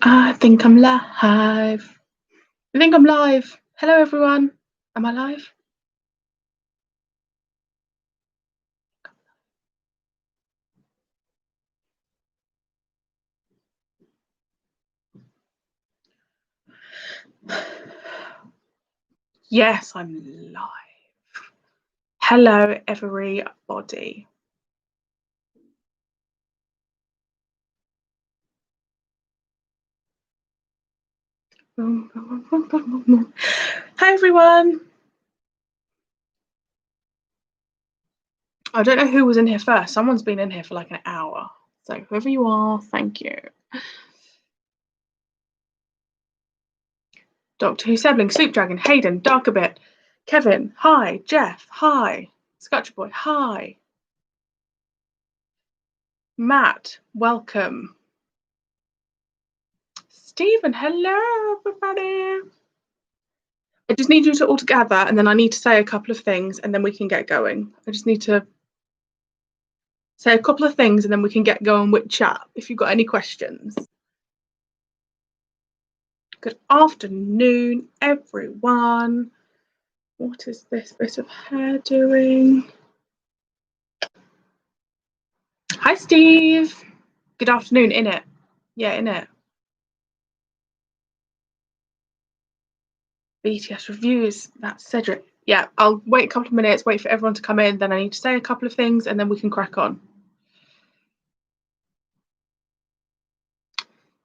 I think I'm live. I think I'm live. Hello, everyone. Am I live? Yes, I'm live. Hello, everybody. Hi, everyone. I don't know who was in here first. Someone's been in here for like an hour. So whoever you are, thank you. Doctor Who Sibling, Soup Dragon, Hayden, Dark a Bit, Kevin, hi, Jeff, hi, Scotcher Boy, hi. Matt, welcome. Stephen, hello, everybody. I just need you to all gather, and then I need to say a couple of things, and then we can get going. I just need to say a couple of things, and then we can get going with chat if you've got any questions. Good afternoon, everyone. What is this bit of hair doing? Hi, Steve. Good afternoon, innit? Yeah, innit? BTS reviews, that's Cedric. Yeah, I'll wait a couple of minutes, wait for everyone to come in, then I need to say a couple of things, and then we can crack on.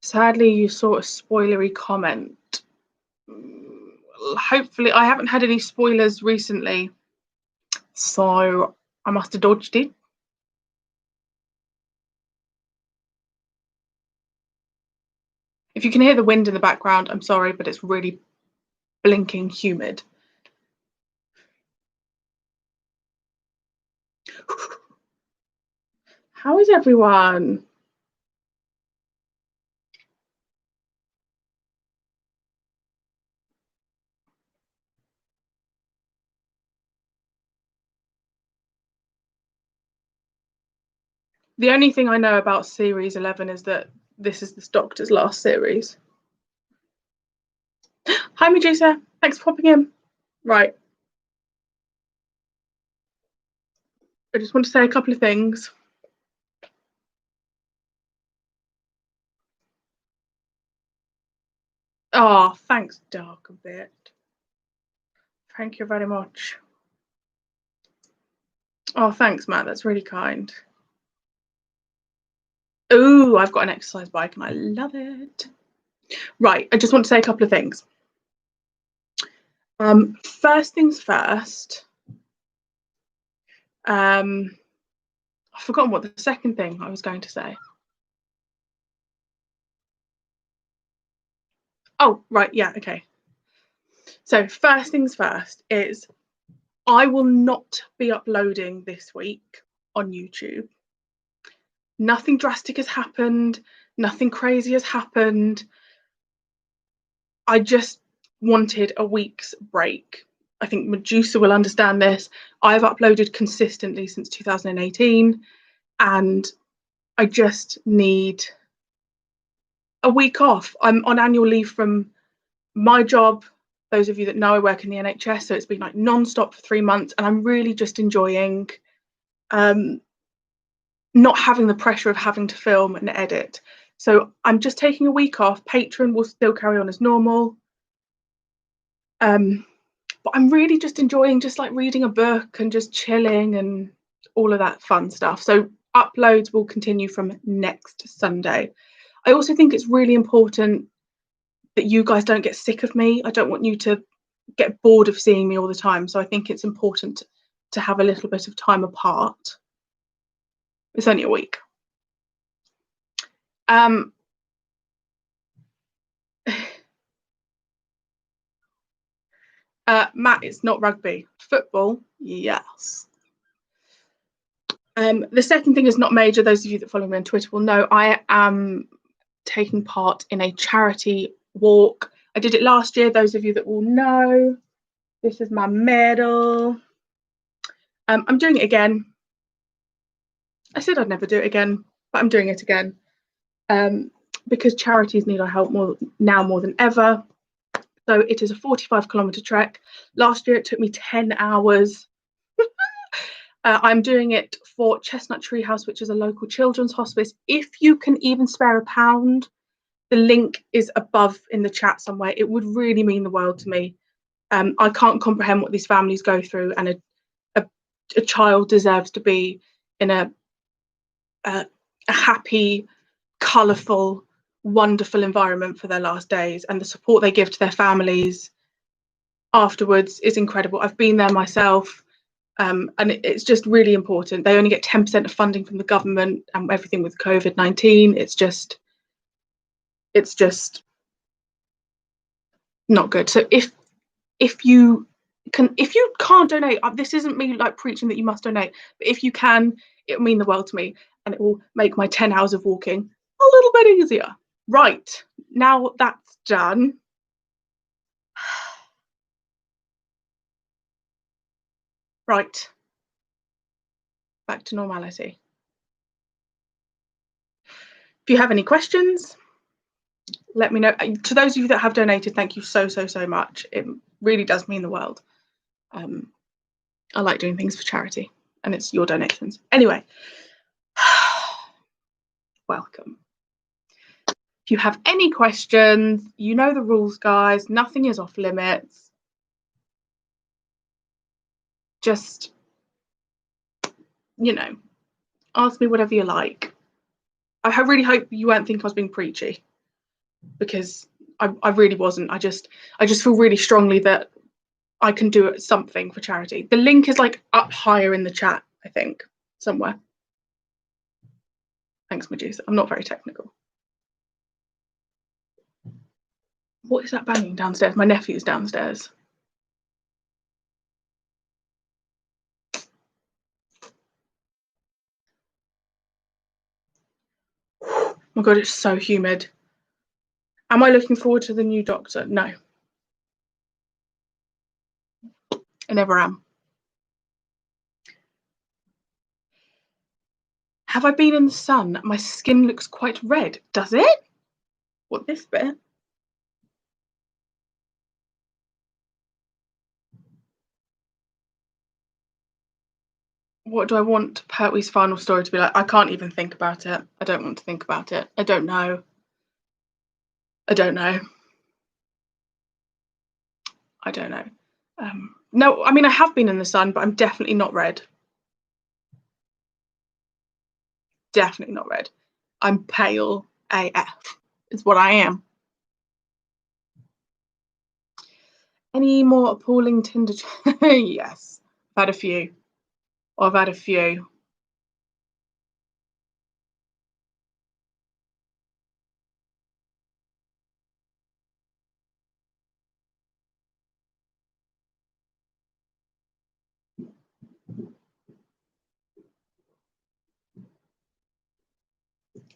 Sadly, you saw a spoilery comment. Hopefully, I haven't had any spoilers recently, so I must have dodged it. If you can hear the wind in the background, I'm sorry, but it's really blinking humid. How is everyone? The only thing I know about Series 11 is that this is this Doctor's last series. Hi, Medusa. Thanks for popping in. Right. I just want to say a couple of things. Oh, thanks, Dark a Bit. Thank you very much. Oh, thanks, Matt. That's really kind. Oh, I've got an exercise bike and I love it. Right, I just want to say a couple of things. First things first. I've forgotten what the second thing I was going to say. Oh, right, yeah, okay. So first things first is I will not be uploading this week on YouTube. Nothing drastic has happened. Nothing crazy has happened. I just wanted a week's break. I think Medusa will understand this. I've uploaded consistently since 2018, and I just need a week off. I'm on annual leave from my job. Those of you that know, I work in the NHS, so it's been like non-stop for 3 months, and I'm really just enjoying not having the pressure of having to film and edit. So I'm just taking a week off. Patreon will still carry on as normal. But I'm really just enjoying just like reading a book and just chilling and all of that fun stuff. So uploads will continue from next Sunday. I also think it's really important that you guys don't get sick of me. I don't want you to get bored of seeing me all the time. So I think it's important to have a little bit of time apart. It's only a week. Matt, it's not rugby. Football, yes. The second thing is not major. Those of you that follow me on Twitter will know I am taking part in a charity walk. I did it last year. Those of you that will know, this is my medal. I'm doing it again. I said I'd never do it again, but I'm doing it again. because charities need our help more than ever. So it is a 45-kilometre trek. Last year it took me 10 hours. I'm doing it for Chestnut Tree House, which is a local children's hospice. If you can even spare £1, the link is above in the chat somewhere. It would really mean the world to me. I can't comprehend what these families go through, and a child deserves to be in a happy, colourful, wonderful environment for their last days, and the support they give to their families afterwards is incredible. I've been there myself, and it's just really important. They only get 10% of funding from the government, and everything with COVID-19, it's just not good. So if you can't donate, this isn't me like preaching that you must donate, but if you can, it will mean the world to me, and it will make my 10 hours of walking a little bit easier. Right, now that's done, right, back to normality. If you have any questions, let me know. To those of you that have donated, thank you so much. It really does mean the world. I like doing things for charity, and it's your donations. Anyway, welcome. If you have any questions, you know the rules, guys. Nothing is off limits. Just, ask me whatever you like. I really hope you won't think I was being preachy, because I really wasn't. I just feel really strongly that I can do something for charity. The link is like up higher in the chat, I think, somewhere. Thanks, Medusa. I'm not very technical. What is that banging downstairs? My nephew's downstairs. Oh my God, it's so humid. Am I looking forward to the new doctor? No. I never am. Have I been in the sun? My skin looks quite red. Does it? What, this bit? What do I want Pertwee's final story to be like? I can't even think about it. I don't want to think about it. I don't know. I don't know. I don't know. No, I mean, I have been in the sun, but I'm definitely not red. Definitely not red. I'm pale AF is what I am. Any more appalling Tinder? Yes, I've had a few. I've had a few.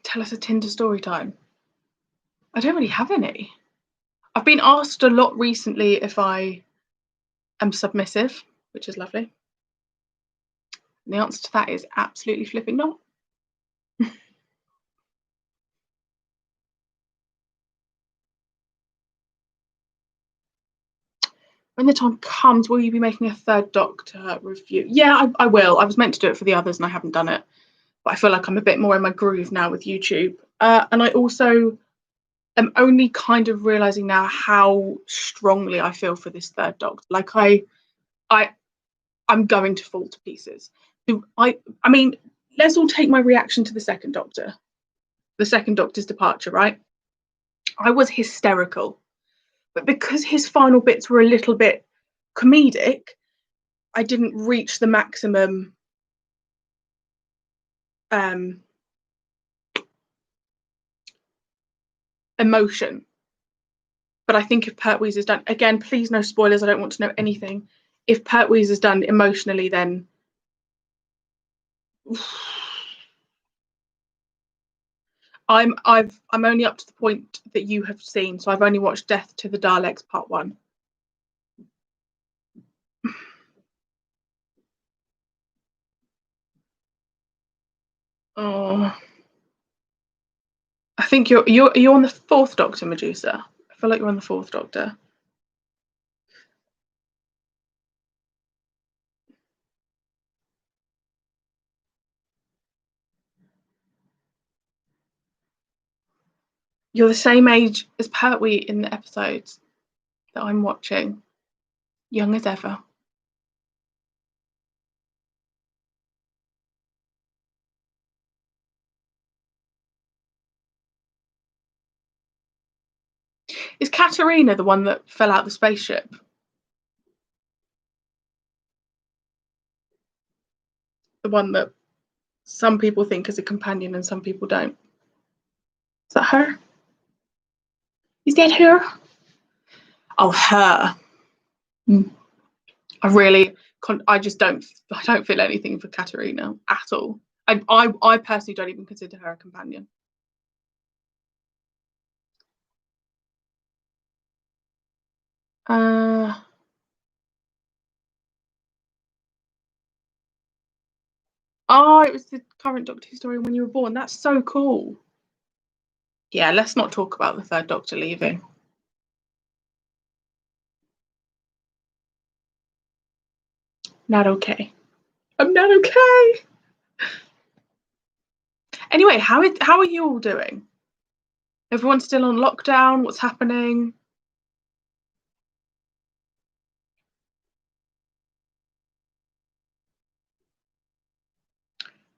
Tell us a Tinder story time. I don't really have any. I've been asked a lot recently if I am submissive, which is lovely. And the answer to that is absolutely flipping not. When the time comes, will you be making a third Doctor review? Yeah, I will. I was meant to do it for the others and I haven't done it. But I feel like I'm a bit more in my groove now with YouTube. And I also am only kind of realising now how strongly I feel for this third Doctor. Like I'm going to fall to pieces. I mean, let's all take my reaction to the second Doctor. The second Doctor's departure, right? I was hysterical. But because his final bits were a little bit comedic, I didn't reach the maximum emotion. But I think if Pertwee's is done, again, please no spoilers, I don't want to know anything. If Pertwee's is done emotionally, then I'm only up to the point that you have seen, so I've only watched Death to the Daleks Part 1. Oh, think you're on the fourth Doctor, Medusa. I feel like you're on the fourth Doctor. You're the same age as Pertwee in the episodes that I'm watching. Young as ever. Is Katerina the one that fell out the spaceship? The one that some people think is a companion and some people don't. Is that her? Is that her? Oh, her. I just don't feel anything for Katerina at all. I personally don't even consider her a companion. Oh, it was the current Doctor Who story when you were born. That's so cool. Yeah, let's not talk about the third Doctor leaving. Not okay. I'm not okay. Anyway, how are you all doing? Everyone's still on lockdown. What's happening?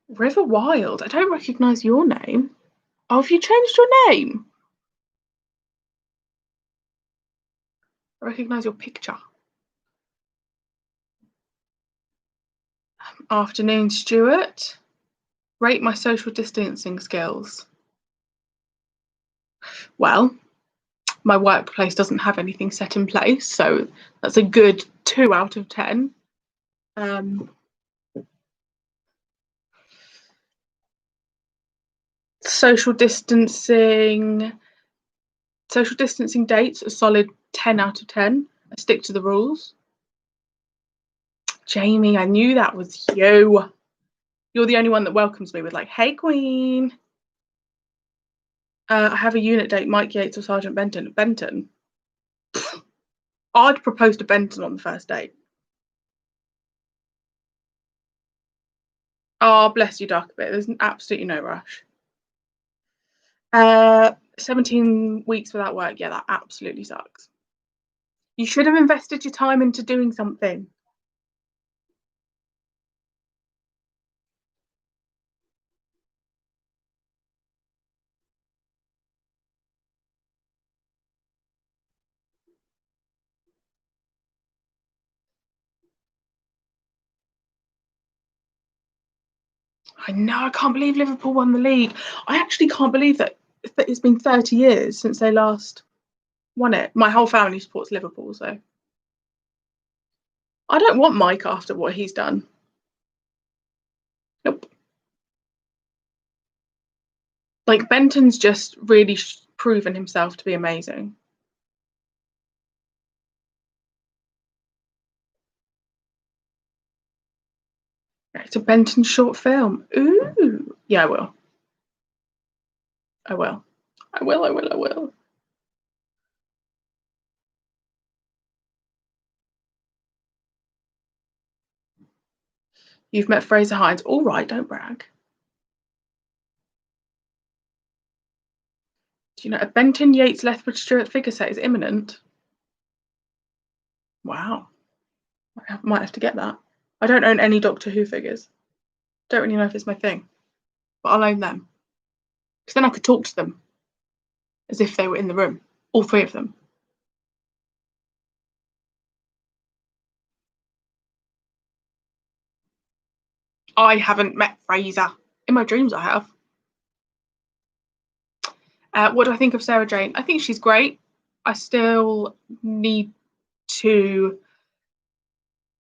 River Wild. I don't recognise your name. Oh, have you changed your name? I recognise your picture. Afternoon, Stuart. Rate my social distancing skills. Well, my workplace doesn't have anything set in place, so that's a good 2 out of 10. Social distancing dates, a solid 10 out of 10. I stick to the rules. Jamie, I knew that was you. You're the only one that welcomes me with like, hey, Queen. I have a unit date, Mike Yates or Sergeant Benton. Benton? I'd propose to Benton on the first date. Oh, bless you, Dark a bit. There's absolutely no rush. 17 weeks without work. Yeah, that absolutely sucks. You should have invested your time into doing something. I know, I can't believe Liverpool won the league. I actually can't believe that it's been 30 years since they last won it. My whole family supports Liverpool, so I don't want Mike after what he's done. Nope. Like, Benton's just really proven himself to be amazing. It's a Benton short film. Ooh. Yeah, I will. I will. I will, I will, I will. You've met Fraser Hines. All right, don't brag. Do you know a Benton Yates Lethbridge Stewart figure set is imminent? Wow. Might have to get that. I don't own any Doctor Who figures. Don't really know if it's my thing. But I'll own them. Because then I could talk to them as if they were in the room. All 3 of them. I haven't met Fraser. In my dreams, I have. What do I think of Sarah Jane? I think she's great. I still need to.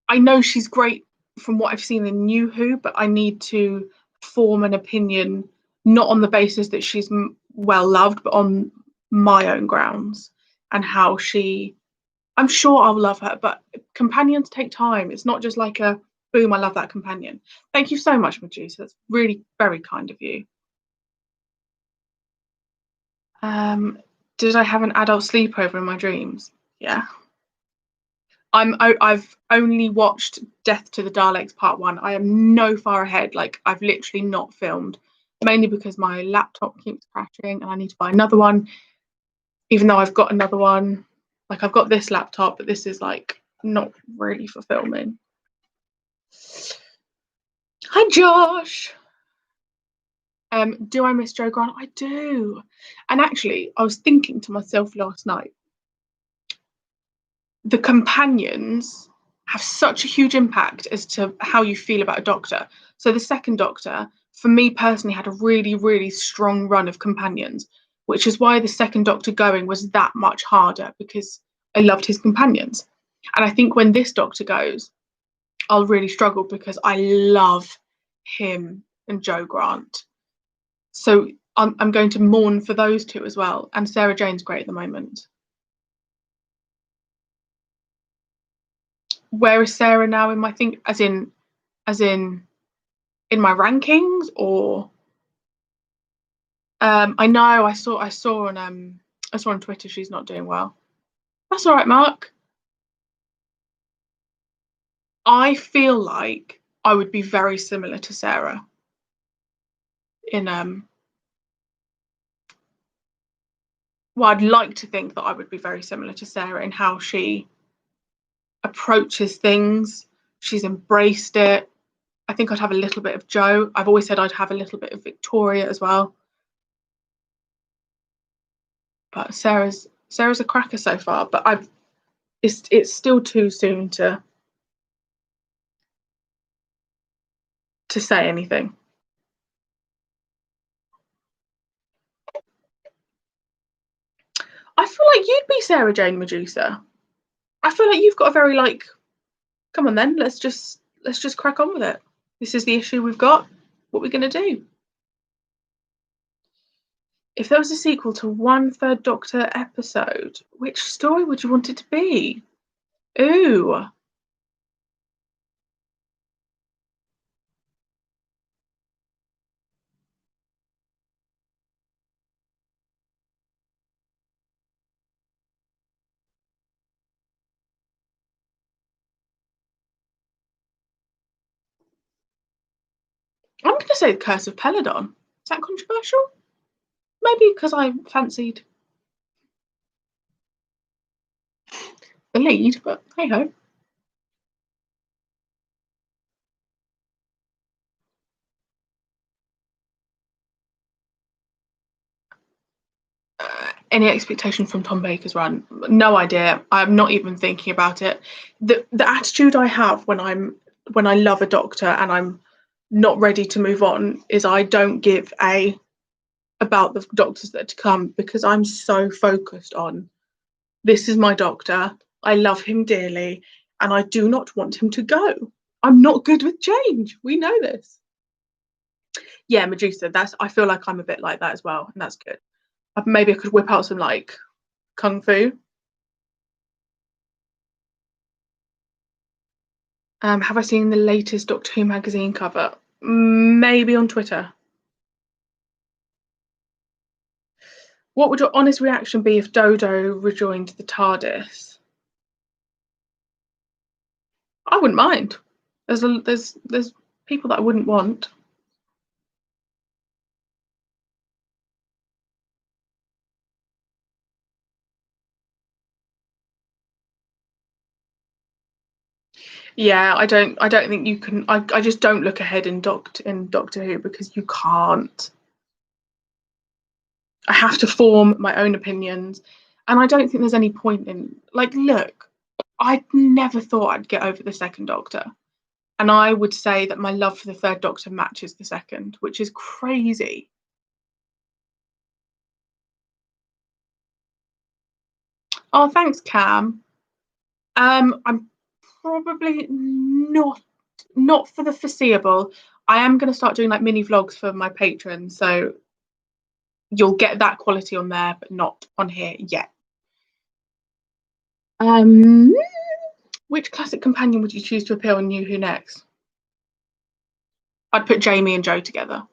I know she's great from what I've seen in New Who, but I need to form an opinion not on the basis that she's well loved, but on my own grounds and how she. I'm sure I'll love her, but companions take time. It's not just like a boom, I love that companion. Thank you so much, Medusa. That's really very kind of you. Did I have an adult sleepover in my dreams? Yeah. I've only watched Death to the Daleks Part 1. I am no far ahead. Like, I've literally not filmed, mainly because my laptop keeps crashing and I need to buy another one, even though I've got another one. Like, I've got this laptop, but this is like not really for filming. Hi, Josh. Do I miss Joe Grant? I do. And actually, I was thinking to myself last night, the companions have such a huge impact as to how you feel about a doctor. So the second doctor, for me personally, had a really, really strong run of companions, which is why the second doctor going was that much harder, because I loved his companions. And I think when this doctor goes, I'll really struggle because I love him and Joe Grant. So I'm going to mourn for those two as well. And Sarah Jane's great at the moment. Where is Sarah now in my thing? As in in my rankings, or I know I saw on Twitter she's not doing well. That's all right, Mark. I feel like I would be very similar to Sarah in well, I'd like to think that I would be very similar to Sarah in how she approaches things. She's embraced it. I think I'd have a little bit of Jo. I've always said I'd have a little bit of Victoria as well. But Sarah's a cracker so far. But it's still too soon to say anything. I feel like you'd be Sarah Jane Medusa. I feel like you've got a very like, come on then, let's just crack on with it. This is the issue we've got. What are we gonna do? If there was a sequel to one Third Doctor episode, which story would you want it to be? Ooh. I'm going to say The Curse of Peladon. Is that controversial? Maybe because I fancied the lead, but hey ho. Any expectation from Tom Baker's run? No idea. I'm not even thinking about it. The attitude I have when I love a doctor and I'm not ready to move on is I don't give a about the doctors that are to come, because I'm so focused on this is my doctor. I love him dearly and I do not want him to go. I'm not good with change. We know this. Yeah, Medusa. I feel like I'm a bit like that as well, and that's good. Maybe I could whip out some like kung fu. Have I seen the latest Doctor Who magazine cover? Maybe on Twitter. What would your honest reaction be if Dodo rejoined the TARDIS? I wouldn't mind. There's people that I wouldn't want. Yeah, I don't think you can. I just don't look ahead in Doctor Who, because you can't. I have to form my own opinions, and I don't think there's any point in, like, look, I never thought I'd get over the second Doctor, and I would say that my love for the third Doctor matches the second, which is crazy. Oh, thanks, Cam. I'm probably not for the foreseeable. I am going to start doing like mini vlogs for my patrons, so you'll get that quality on there, but not on here yet. Which classic companion would you choose to appear on New Who Next? I'd put Jamie and Jo together.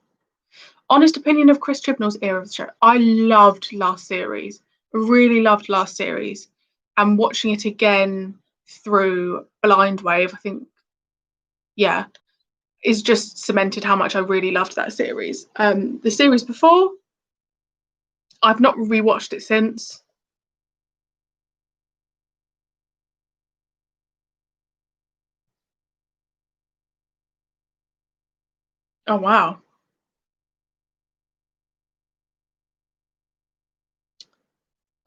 Honest opinion of Chris Chibnall's era of the show. I loved last series. Really loved last series. And watching it again through Blind Wave, I think, yeah, is just cemented how much I really loved that series. The series before, I've not rewatched it since. Oh wow.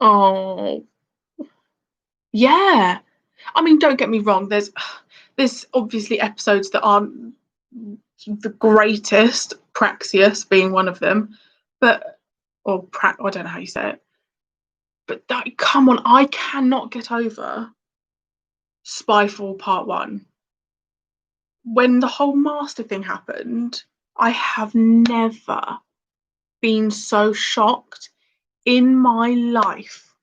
Oh yeah. I mean, don't get me wrong. There's obviously episodes that aren't the greatest. Praxius being one of them, but I don't know how you say it. But that, come on, I cannot get over Spyfall Part One. When the whole master thing happened, I have never been so shocked in my life.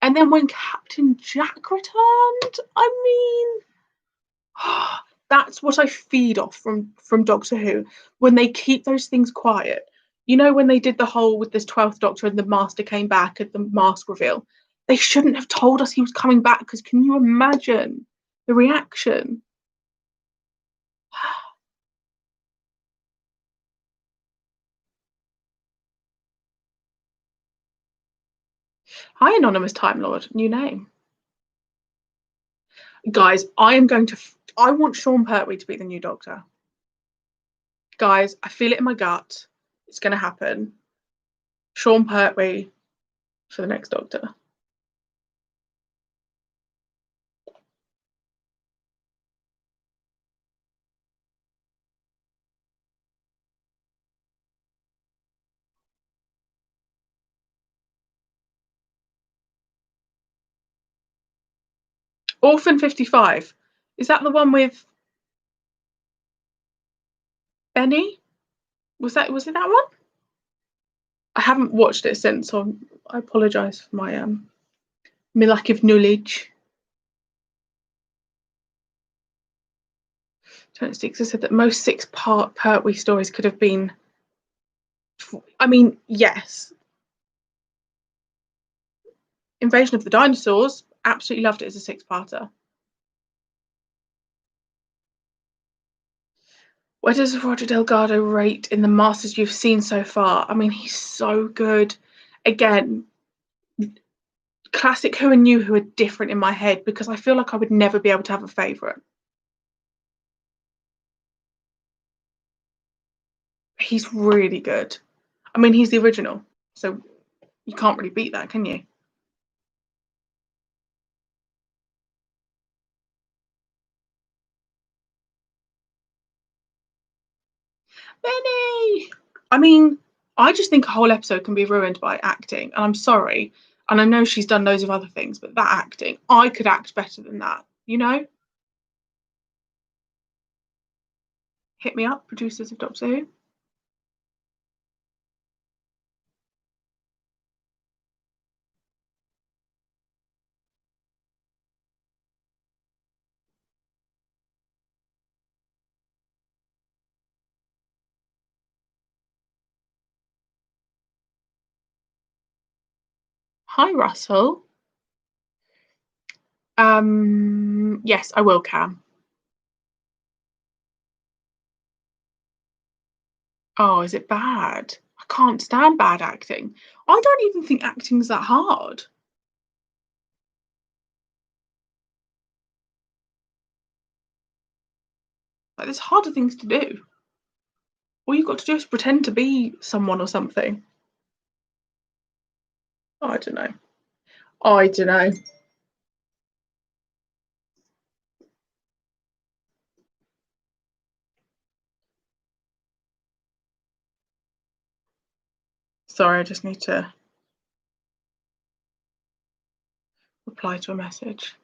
And then when Captain Jack returned, I mean, that's what I feed off from Doctor Who, when they keep those things quiet. You know, when they did the whole with this 12th Doctor and the Master came back at the mask reveal, they shouldn't have told us he was coming back, because can you imagine the reaction? Hi, Anonymous Time Lord, new name. Guys, I want Sean Pertwee to be the new Doctor. Guys, I feel it in my gut. It's going to happen. Sean Pertwee for the next Doctor. Orphan 55. Is that the one with Benny? Was it that one? I haven't watched it since, so I apologise for my lack of knowledge. 26 has said that most six-part Pertwee stories could have been. I mean, yes. Invasion of the Dinosaurs, absolutely loved it as a six-parter. Where does Roger Delgado rate in the Masters you've seen so far? I mean, he's so good. Again, classic Who and New Who are different in my head, because I feel like I would never be able to have a favourite. He's really good. I mean, he's the original, so you can't really beat that, can you? Benny! I mean, I just think a whole episode can be ruined by acting, and I'm sorry. And I know she's done loads of other things, but that acting, I could act better than that, you know? Hit me up, producers of Doctor Who. Hi, Russell. Yes, I will, Cam. Oh, is it bad? I can't stand bad acting. I don't even think acting's that hard. Like, there's harder things to do. All you've got to do is pretend to be someone or something. I don't know. I don't know. Sorry, I just need to reply to a message.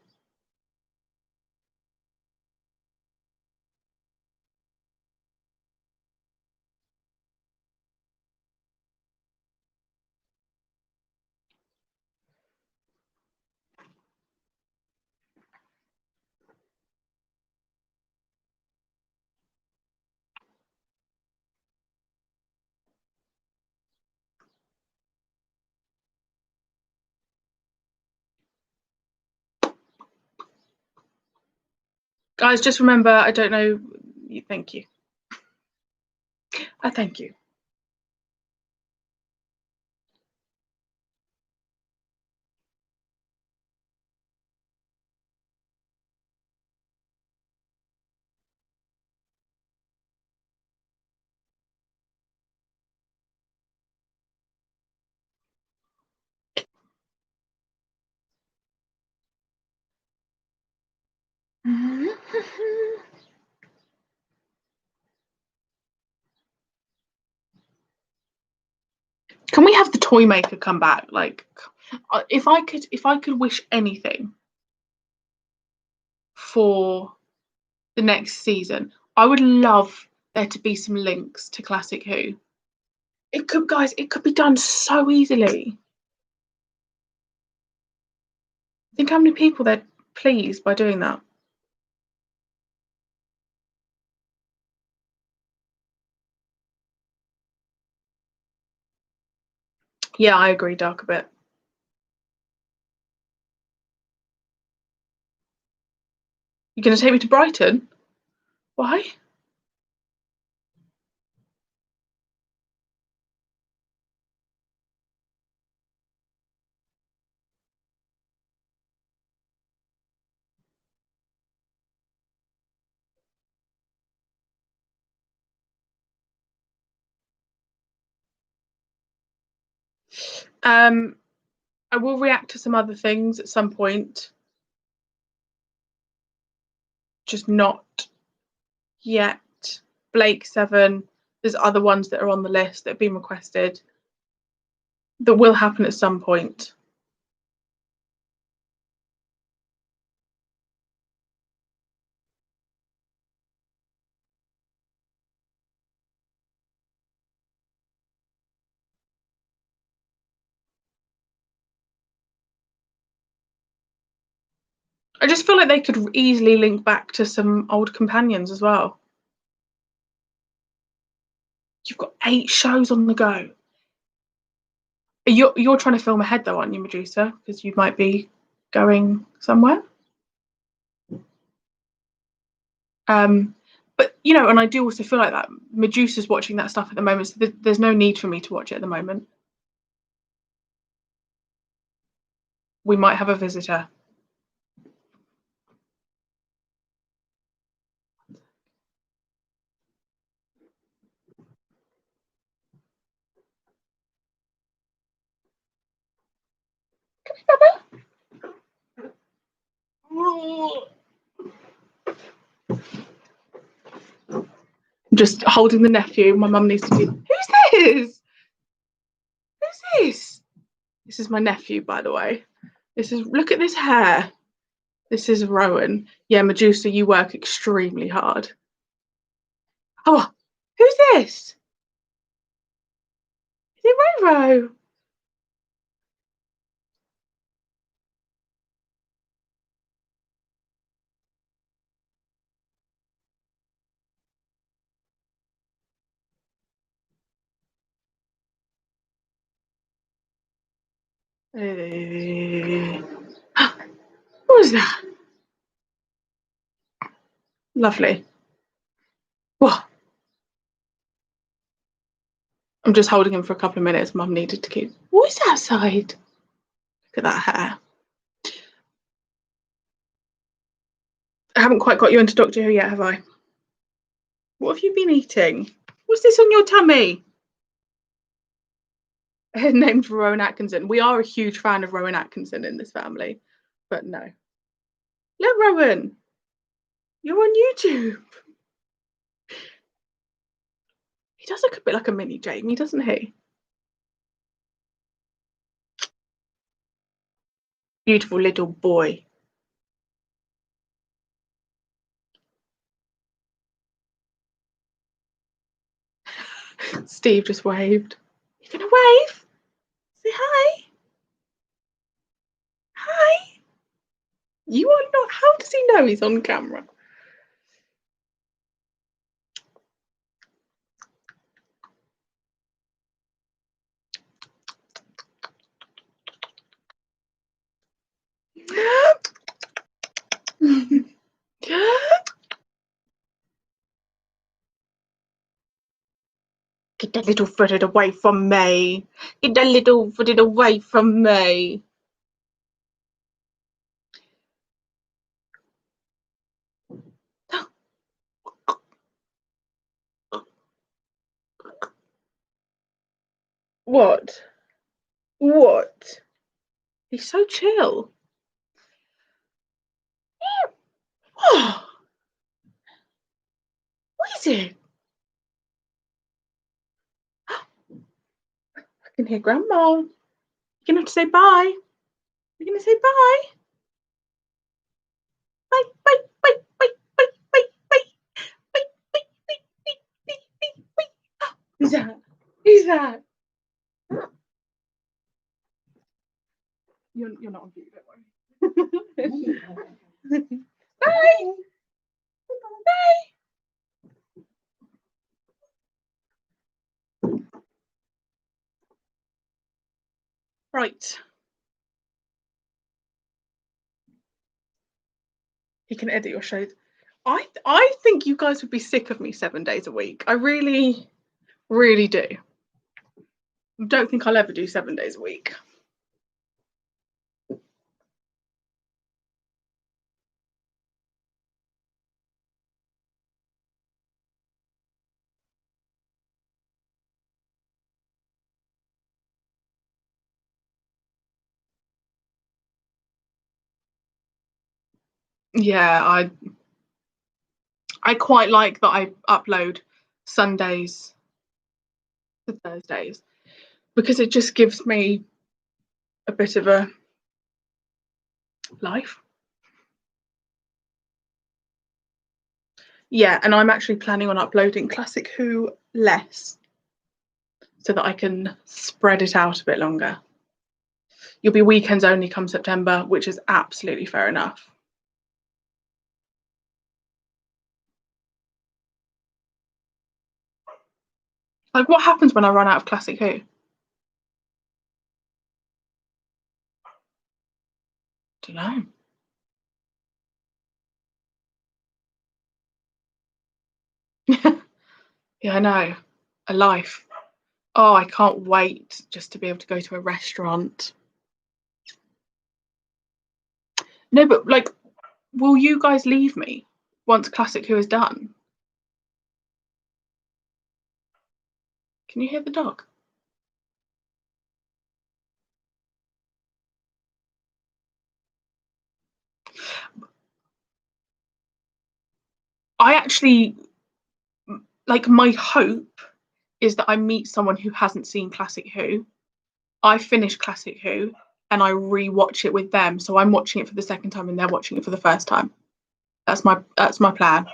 Guys, just remember, I don't know. Thank you. Thank you. Can we have the toy maker come back? Like, if I could wish anything for the next season, I would love there to be some links to Classic Who. It could, guys, it could be done so easily. Think how many people they're pleased by doing that. Yeah, I agree, Dark, a bit. You're going to take me to Brighton? Why? I will react to some other things at some point. Just not yet. Blake 7. There's other ones that are on the list that have been requested that will happen at some point. I just feel like they could easily link back to some old companions as well. You've got 8 shows on the go. You're trying to film ahead though, aren't you, Medusa? Because you might be going somewhere. But you know, and I do also feel like that Medusa's watching that stuff at the moment, so there's no need for me to watch it at the moment. We might have a visitor. Just holding the nephew. My mum needs to be. Who's this? Who's this? This is my nephew, by the way. This is. Look at this hair. This is Rowan. Yeah, Medusa, you work extremely hard. Oh, who's this? Is it Roro? What was that? Lovely. Whoa. I'm just holding him for a couple of minutes. Mum needed to keep. What is outside? Look at that hair. I haven't quite got you into Doctor Who yet, have I? What have you been eating? What's this on your tummy? Named Rowan Atkinson. We are a huge fan of Rowan Atkinson in this family, but no. Look, Rowan, you're on YouTube. He does look a bit like a mini Jamie, doesn't he? Beautiful little boy. Steve just waved. You gonna wave? Say hi. Hi. You are not. How does he know he's on camera? Get that little footed away from me. Get that little footed away from me. What? What? He's so chill. Oh, what is it? I can hear Grandma. You're gonna have to say bye. You're gonna say bye. Bye, bye, bye, bye, bye, bye, bye, bye, bye, bye, bye, bye, bye, bye. Who's that? Who's that? You're not on view, don't worry. Bye. Bye. Right. He can edit your shows. I think you guys would be sick of me 7 days a week. I really, really do. Don't think I'll ever do 7 days a week. Yeah, I quite like that I upload Sundays to Thursdays because it just gives me a bit of a life. Yeah, and I'm actually planning on uploading Classic Who less so that I can spread it out a bit longer. You'll be weekends only come September, which is absolutely fair enough. Like, what happens when I run out of Classic Who? Don't know. Yeah, I know. A life. Oh, I can't wait just to be able to go to a restaurant. No, but like, will you guys leave me once Classic Who is done? Can you hear the dog? I actually, like, my hope is that I meet someone who hasn't seen Classic Who. I finish Classic Who and I re-watch it with them. So I'm watching it for the second time and they're watching it for the first time. That's my plan.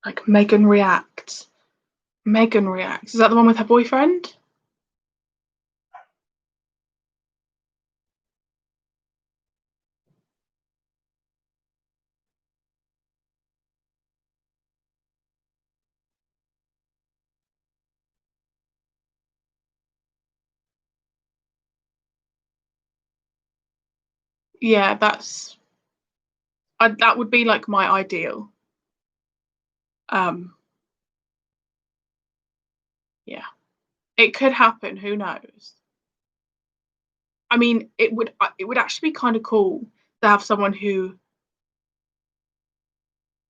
Like Megan reacts. Megan reacts. Is that the one with her boyfriend? Yeah, that would be like my ideal. Um, yeah, it could happen. Who knows? I mean, it would actually be kind of cool to have someone who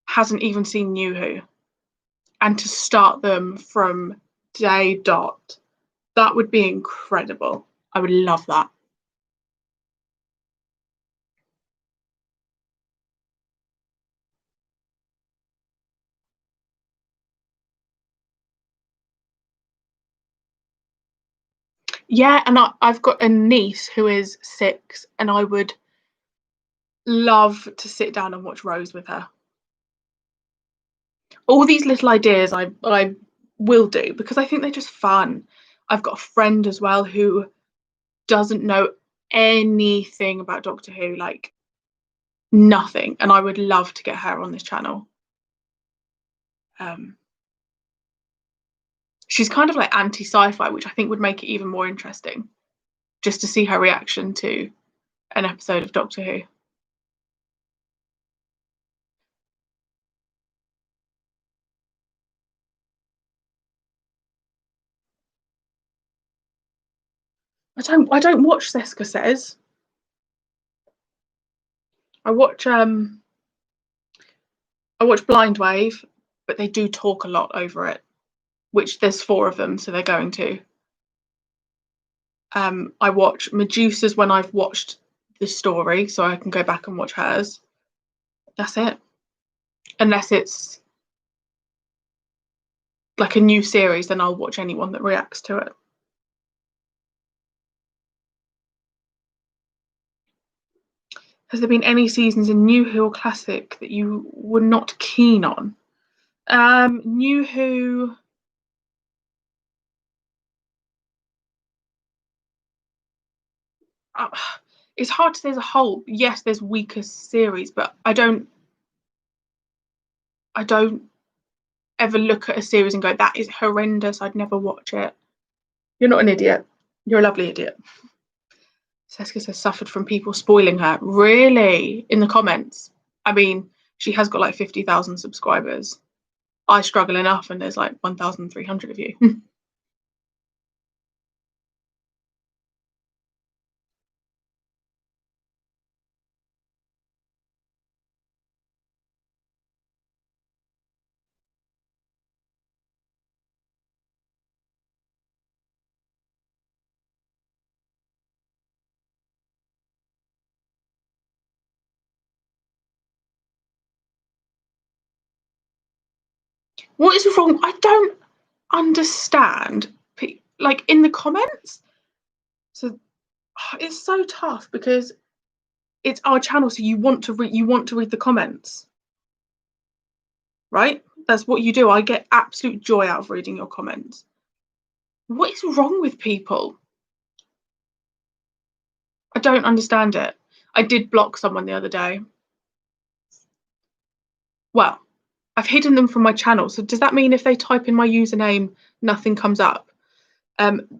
hasn't even seen New Who and to start them from day dot. That would be incredible. I would love that. Yeah, and I've got a niece who is 6, and I would love to sit down and watch Rose with her. All these little ideas I will do because I think they're just fun. I've got a friend as well who doesn't know anything about Doctor Who, like nothing, and I would love to get her on this channel. Um, She's kind of like anti-sci-fi, which I think would make it even more interesting, just to see her reaction to an episode of Doctor Who. I don't watch Seska Says. I watch Blind Wave, but they do talk a lot over it, which there's 4 of them, so they're going to. I watch Medusa's when I've watched the story, so I can go back and watch hers. That's it. Unless it's like a new series, then I'll watch anyone that reacts to it. Has there been any seasons in New Who or Classic that you were not keen on? New Who. It's hard to say as a whole. Yes, there's weaker series, but I don't ever look at a series and go, that is horrendous, I'd never watch it. You're not an idiot. You're a lovely idiot. Seska has suffered from people spoiling her. Really? In the comments? I mean, she has got like 50,000 subscribers. I struggle enough, and there's like 1,300 of you. What is wrong? I don't understand. Like in the comments. So it's so tough because it's our channel, so you want to read the comments, right? That's what you do. I get absolute joy out of reading your comments. What is wrong with people? I don't understand it. I did block someone the other day. Well, I've hidden them from my channel. So does that mean if they type in my username, nothing comes up?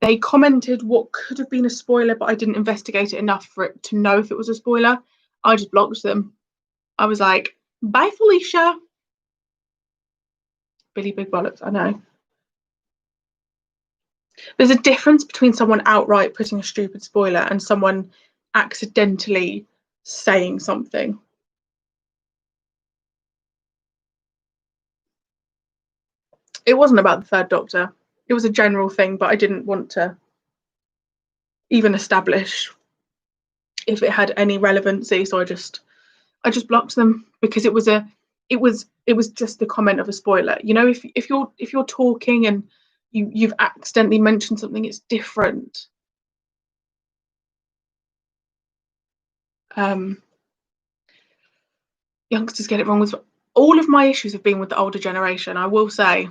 They commented what could have been a spoiler, but I didn't investigate it enough for it to know if it was a spoiler. I just blocked them. I was like, bye, Felicia. Billy Big Bollocks, I know. There's a difference between someone outright putting a stupid spoiler and someone accidentally saying something. It wasn't about the Third Doctor. It was a general thing, but I didn't want to even establish if it had any relevancy, so I just blocked them because it was just the comment of a spoiler. You know, if you're talking and you've accidentally mentioned something, it's different. Youngsters get it wrong with all of my issues have been with the older generation. I will say,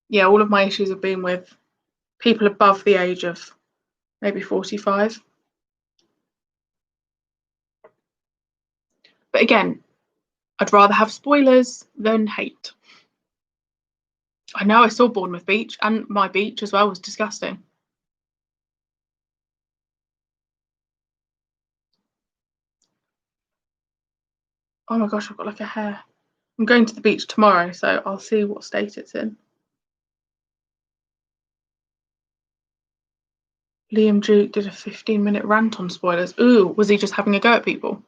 yeah, all of my issues have been with people above the age of maybe 45. But again, I'd rather have spoilers than hate. I know, I saw Bournemouth Beach, and my beach as well was disgusting. Oh my gosh, I've got like a hair. I'm going to the beach tomorrow, so I'll see what state it's in. Liam Duke did a 15-minute rant on spoilers. Ooh, was he just having a go at people?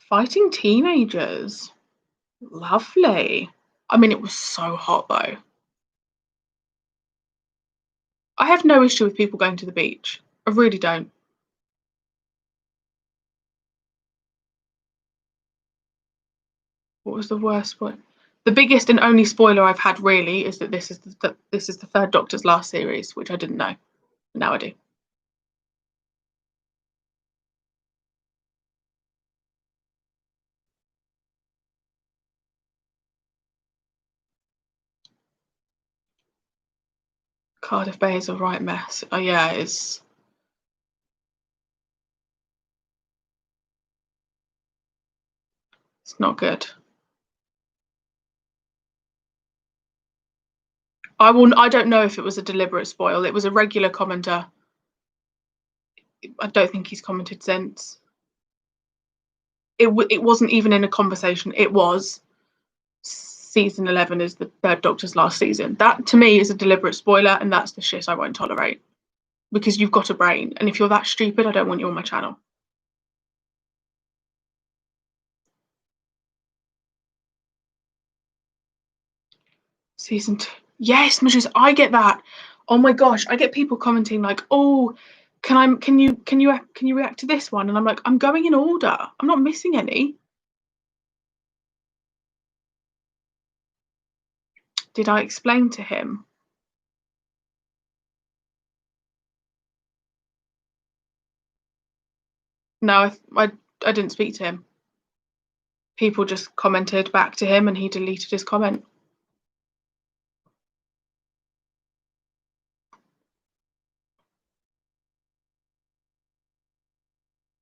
Fighting teenagers. Lovely. I mean, it was so hot though. I have no issue with people going to the beach. I really don't. What was the worst spoiler? The biggest and only spoiler I've had really is that this is the Third Doctor's last series, which I didn't know. But now I do. Cardiff Bay is a right mess. Oh yeah, it's not good. I don't know if it was a deliberate spoil. It was a regular commenter. I don't think he's commented since. It wasn't even in a conversation. It was season 11 is the Third Doctor's last season. That to me is a deliberate spoiler, and that's the shit I won't tolerate. Because you've got a brain, and if you're that stupid, I don't want you on my channel. Season 2. Yes, Matrice, I get that. Oh my gosh, I get people commenting like, "Oh, can you react to this one?" And I'm like, I'm going in order. I'm not missing any. Did I explain to him? No, I didn't speak to him. People just commented back to him and he deleted his comment.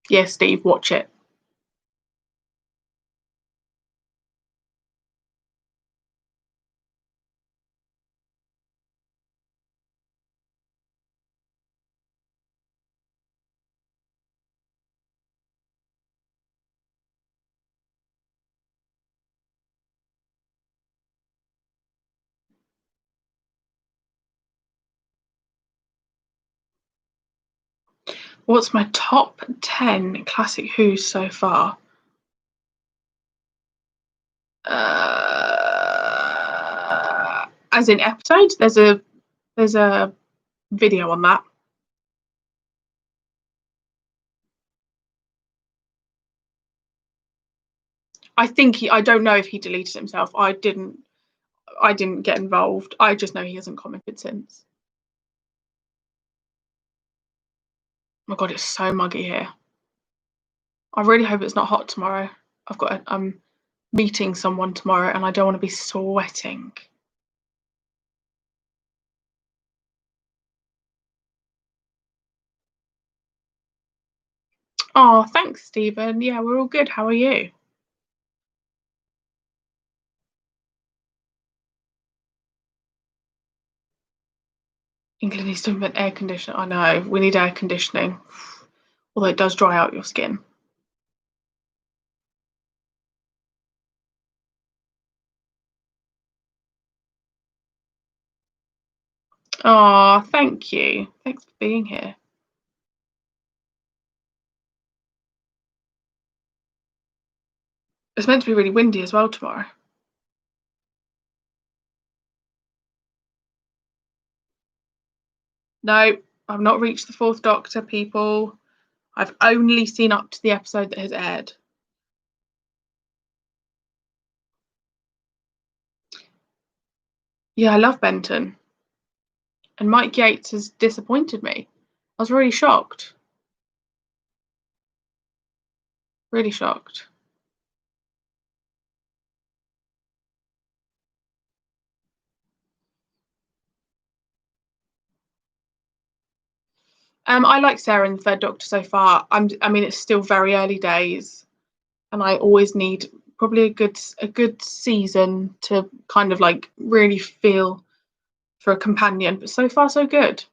Yeah, Steve, watch it. What's my top 10 classic Who's so far? As in episodes, there's a video on that. I don't know if he deleted himself. I didn't get involved. I just know he hasn't commented since. Oh my god, it's so muggy here. I really hope it's not hot tomorrow. I'm meeting someone tomorrow and I don't want to be sweating. Oh, thanks, Stephen. Yeah, we're all good. How are you? England needs to invent air conditioning. I know, we need air conditioning. Although it does dry out your skin. Oh, thank you. Thanks for being here. It's meant to be really windy as well tomorrow. No, I've not reached the Fourth Doctor, people. I've only seen up to the episode that has aired. Yeah, I love Benton. And Mike Yates has disappointed me. I was really shocked. Really shocked. I like Sarah in the Third Doctor so far. I mean, it's still very early days, and I always need probably a good season to kind of like really feel for a companion. But so far, so good.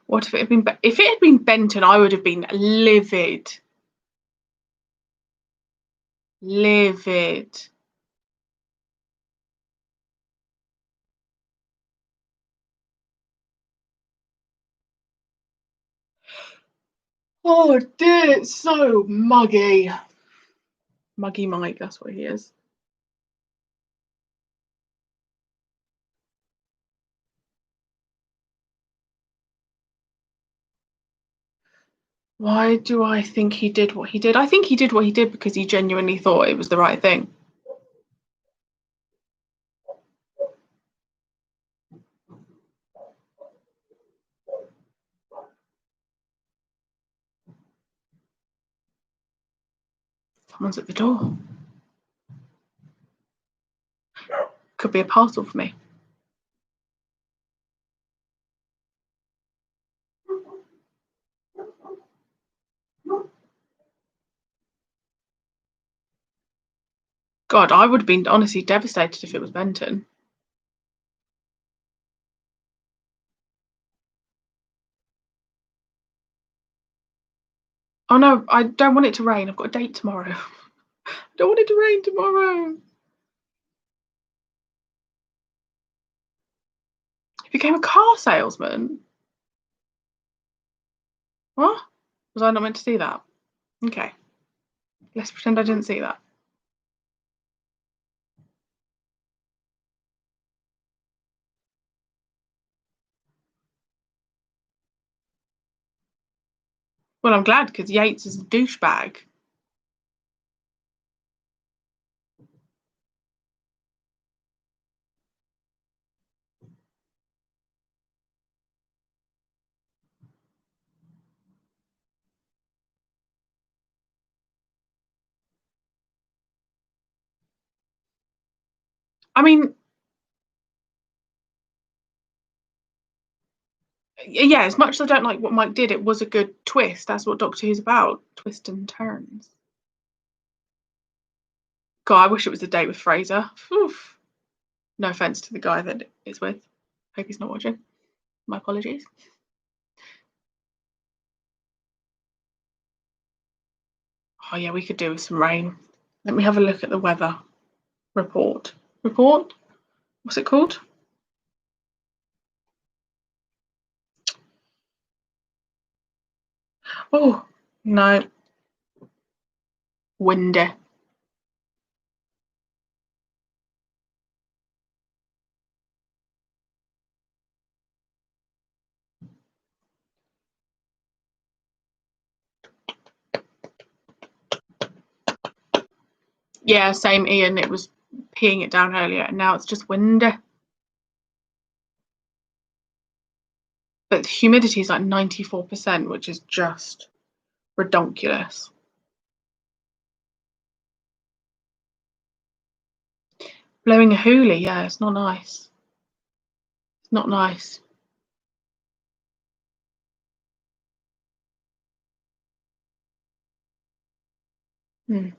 What if it had been? If it had been Benton, I would have been livid. Livid. Oh dear, it's so muggy. Muggy Mike, that's what he is. Why do I think he did what he did? I think he did what he did because he genuinely thought it was the right thing. Someone's at the door. could be a parcel for me. God, I would have been honestly devastated if it was Benton. Oh no, I don't want it to rain. I've got a date tomorrow. I don't want it to rain tomorrow. He became a car salesman. What? Was I not meant to see that? Okay. Let's pretend I didn't see that. Well, I'm glad because Yates is a douchebag. I mean, yeah, as much as I don't like what Mike did, it was a good twist. That's what Doctor Who's about. Twists and turns. God, I wish it was a date with Fraser. Oof. No offense to the guy that it's with. Hope he's not watching. My apologies. Oh yeah, we could do with some rain. Let me have a look at the weather report. Report? What's it called? Oh, no. Windy. Yeah, same Ian. It was peeing it down earlier and now it's just windy. But the humidity is like 94%, which is just redonkulous. Blowing a hoolie, yeah, it's not nice. It's not nice. Hmm.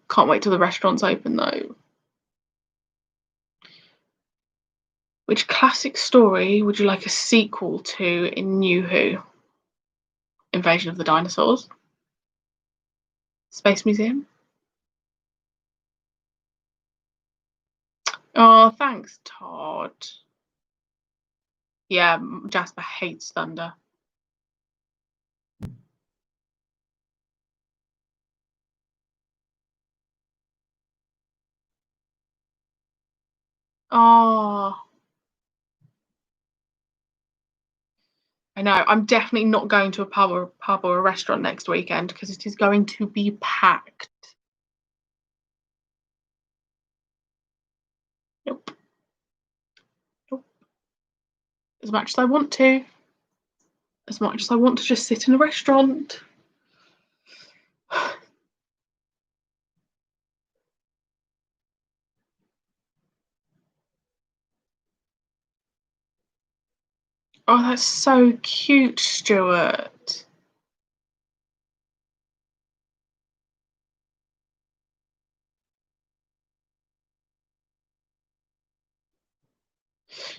Can't wait till the restaurant's open though. Which classic story would you like a sequel to in New Who? Invasion of the Dinosaurs? Space Museum? Oh, thanks, Todd. Yeah, Jasper hates thunder. Oh, I know. I'm definitely not going to a pub or a restaurant next weekend because it is going to be packed. Nope. Nope. As much as I want to. As much as I want to just sit in a restaurant. Oh, that's so cute, Stuart.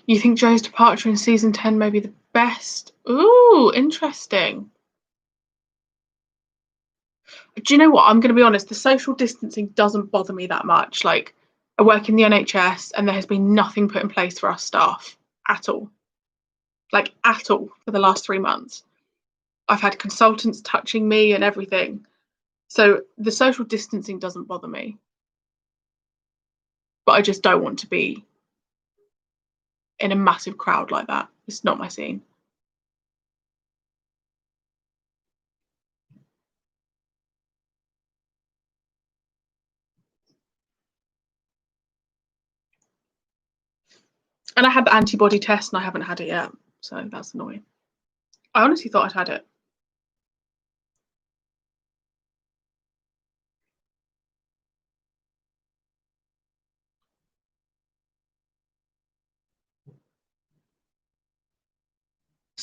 You think Joe's departure in season 10 may be the best? Ooh, interesting. Do you know what? I'm going to be honest, the social distancing doesn't bother me that much. Like, I work in the NHS and there has been nothing put in place for our staff at all. Like, at all for the last 3 months. I've had consultants touching me and everything. So the social distancing doesn't bother me. But I just don't want to be in a massive crowd like that. It's not my scene. And I had the antibody test and I haven't had it yet. So that's annoying. I honestly thought I'd had it.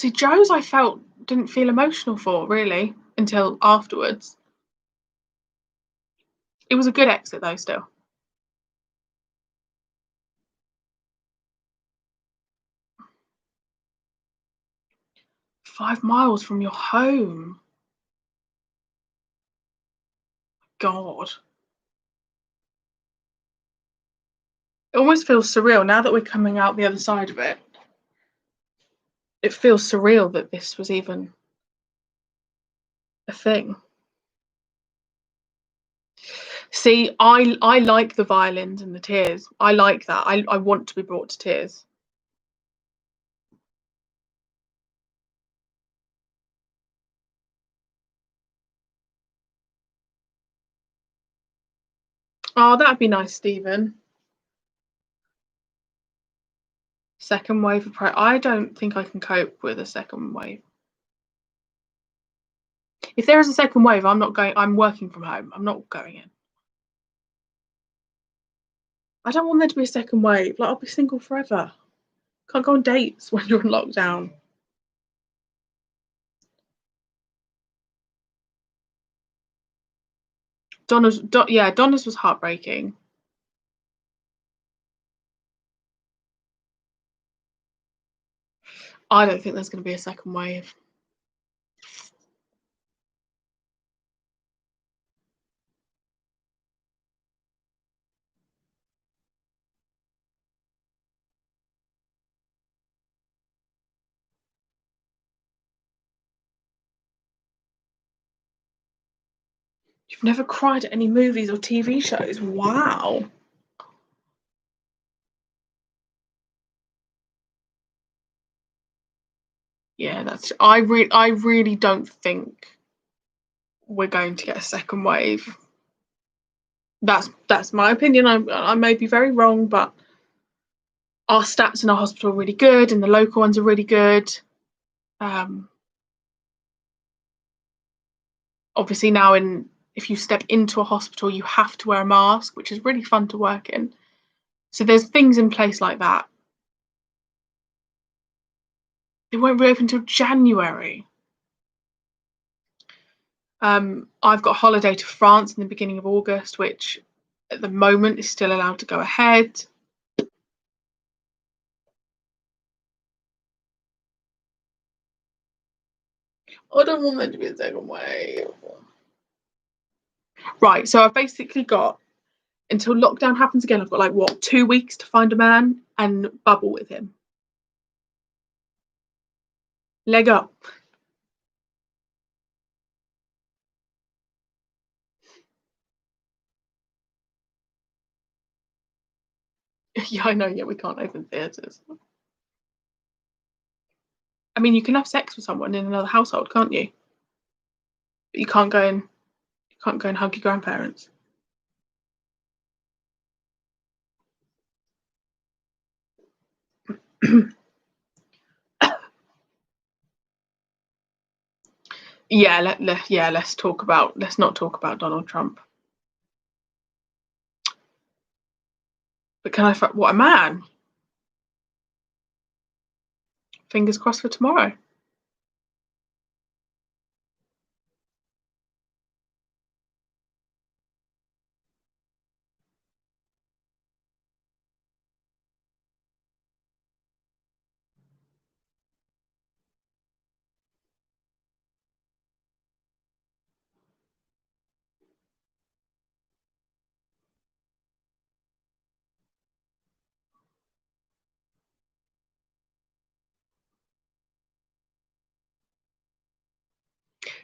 See, Joe's I felt didn't feel emotional for really until afterwards. It was a good exit though still. 5 miles from your home. God. It almost feels surreal now that we're coming out the other side of it. It feels surreal that this was even a thing. See, I like the violins and the tears. I like that. I want to be brought to tears. Oh, that'd be nice, Stephen. Second wave of I don't think I can cope with a second wave. If there is a second wave, I'm not going. I'm working from home. I'm not going in. I don't want there to be a second wave. Like, I'll be single forever. Can't go on dates when you're in lockdown. Donna's was heartbreaking. I don't think there's going to be a second wave. You've never cried at any movies or TV shows? Wow. Yeah, that's. I really don't think we're going to get a second wave. That's my opinion. I may be very wrong, but our stats in our hospital are really good, and the local ones are really good. Obviously now if you step into a hospital, you have to wear a mask, which is really fun to work in. So there's things in place like that. They won't reopen until January. I've got a holiday to France in the beginning of August, which at the moment is still allowed to go ahead. I don't want there to be a second wave. Right, so I've basically got until lockdown happens again. I've got like what 2 weeks to find a man and bubble with him. Leg up. Yeah, I know. Yeah, we can't open theatres. I mean, you can have sex with someone in another household, can't you? But you can't go and hug your grandparents. Yeah, let's not talk about Donald Trump. But can I? What a man! Fingers crossed for tomorrow.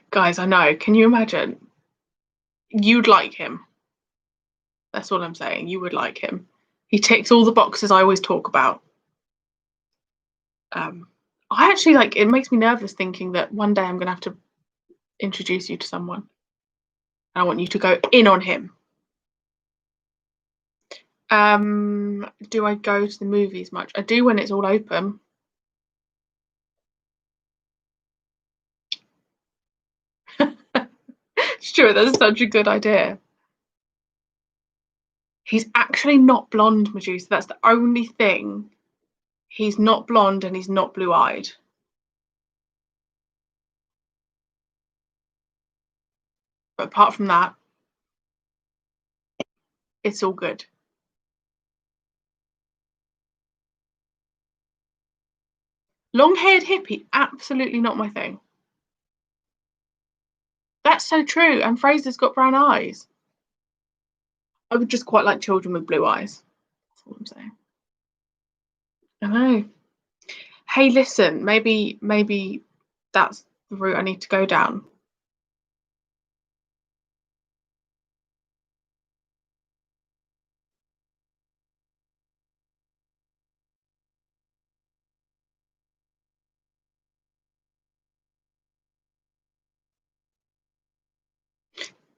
Guys, I know. Can you imagine? You'd like him. That's all I'm saying. You would like him. He ticks all the boxes I always talk about. I actually it makes me nervous thinking that one day I'm going to have to introduce you to someone. I want you to go in on him. Do I go to the movies much? I do when it's all open. Sure, that's such a good idea. He's actually not blonde, Medusa. That's the only thing. He's not blonde and he's not blue-eyed. But apart from that, it's all good. Long-haired hippie, absolutely not my thing. That's so true. And Fraser's got brown eyes. I would just quite like children with blue eyes. That's all I'm saying. I know. Hey, listen, maybe that's the route I need to go down.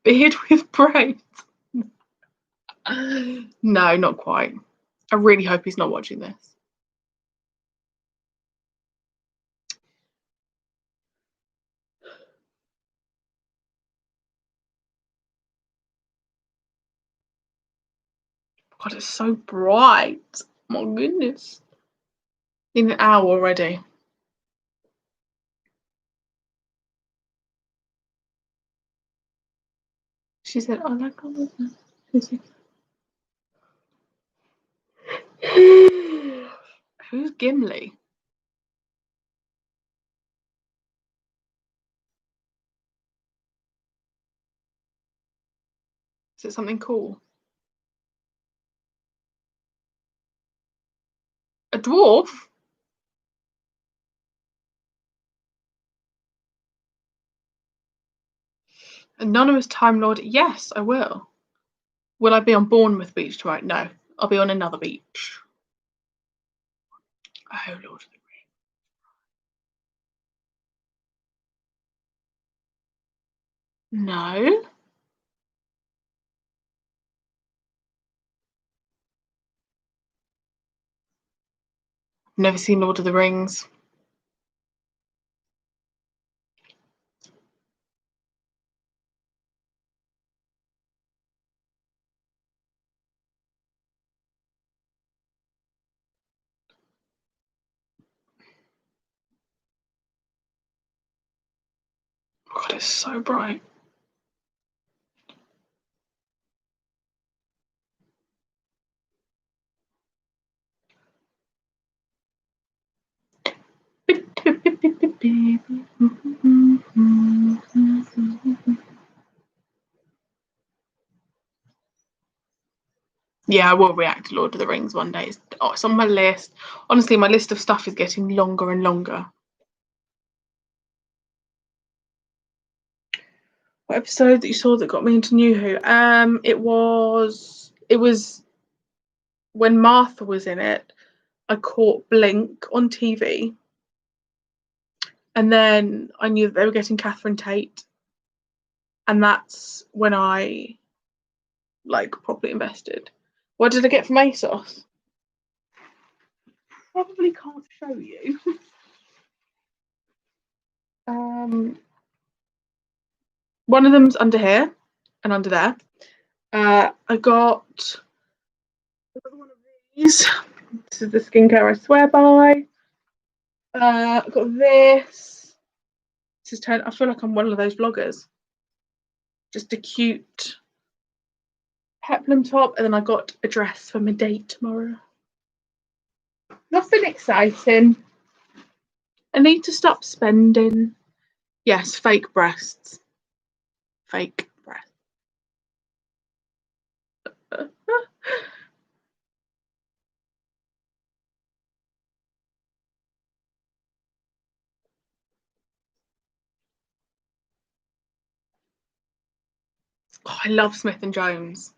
Beard with braids. No, not quite. I really hope he's not watching this. God, it's so bright. My goodness. In an hour already. She said, I like all of them. Who's Gimli? Is it something cool? A dwarf? Anonymous Time Lord? Yes, I will. Will I be on Bournemouth Beach tonight? No, I'll be on another beach. Oh, Lord of the Rings. No. Never seen Lord of the Rings. God, it's so bright. Yeah, I will react to Lord of the Rings one day. It's on my list. Honestly, my list of stuff is getting longer and longer. What episode that you saw that got me into New Who? It was when Martha was in it. I caught Blink on TV, and then I knew that they were getting Catherine Tate, and that's when I properly invested. What did I get from ASOS? Probably can't show you. One of them's under here and under there. I got one of these. This is the skincare I swear by. I got this. This is I feel like I'm one of those vloggers. Just a cute peplum top, and then I got a dress for my date tomorrow. Nothing exciting. I need to stop spending. Yes, fake breasts. Fake breasts. Oh, I love Smith and Jones.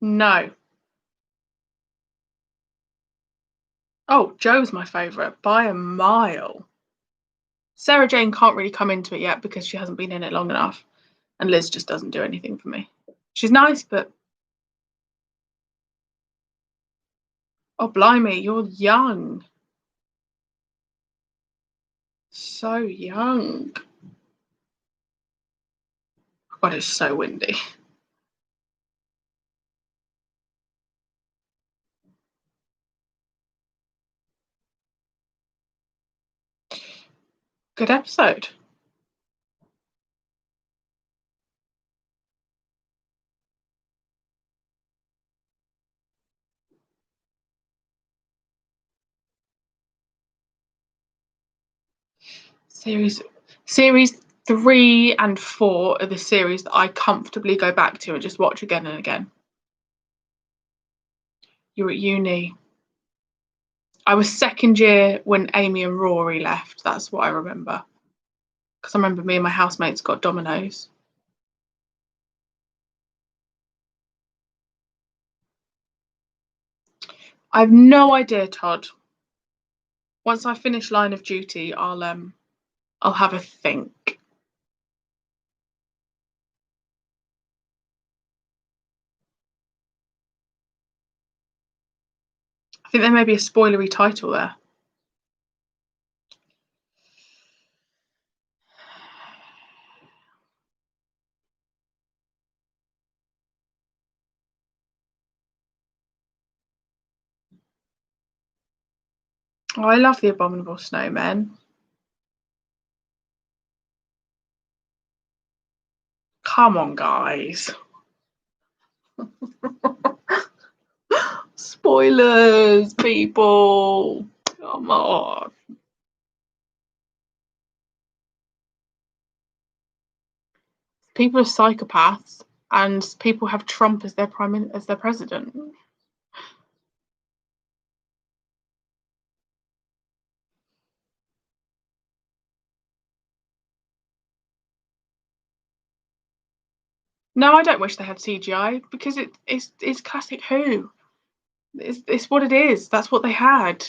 No. Oh, Joe's my favourite by a mile. Sarah Jane can't really come into it yet because she hasn't been in it long enough, and Liz just doesn't do anything for me. She's nice, but Oh, blimey, you're young. So young. God, it's so windy. Good episode. Series 3 and 4 are the series that I comfortably go back to and just watch again and again. You're at uni. I was second year when Amy and Rory left. That's what I remember. Because I remember me and my housemates got Dominoes. I have no idea, Todd. Once I finish Line of Duty, I'll have a think. I think there may be a spoilery title there. Oh, I love the Abominable Snowmen. Come on, guys. Spoilers, people. Come on. People are psychopaths, and people have Trump as their as their president. No, I don't wish they had CGI because it's classic Who. It's what it is. That's what they had.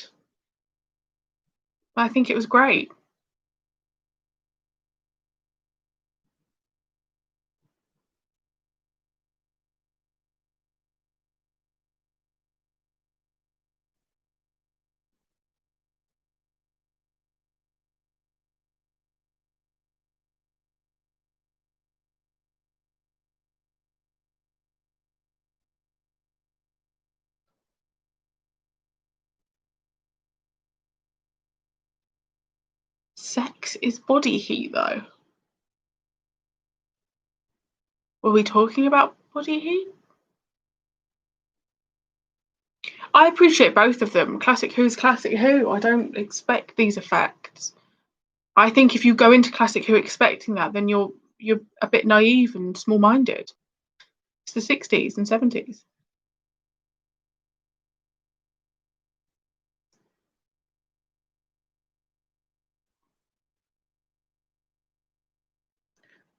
I think it was great. Sex is body heat, though. Were we talking about body heat? I appreciate both of them. Classic Who's Classic Who. I don't expect these effects. I think if you go into Classic Who expecting that, then you're a bit naive and small-minded. It's the 60s and 70s.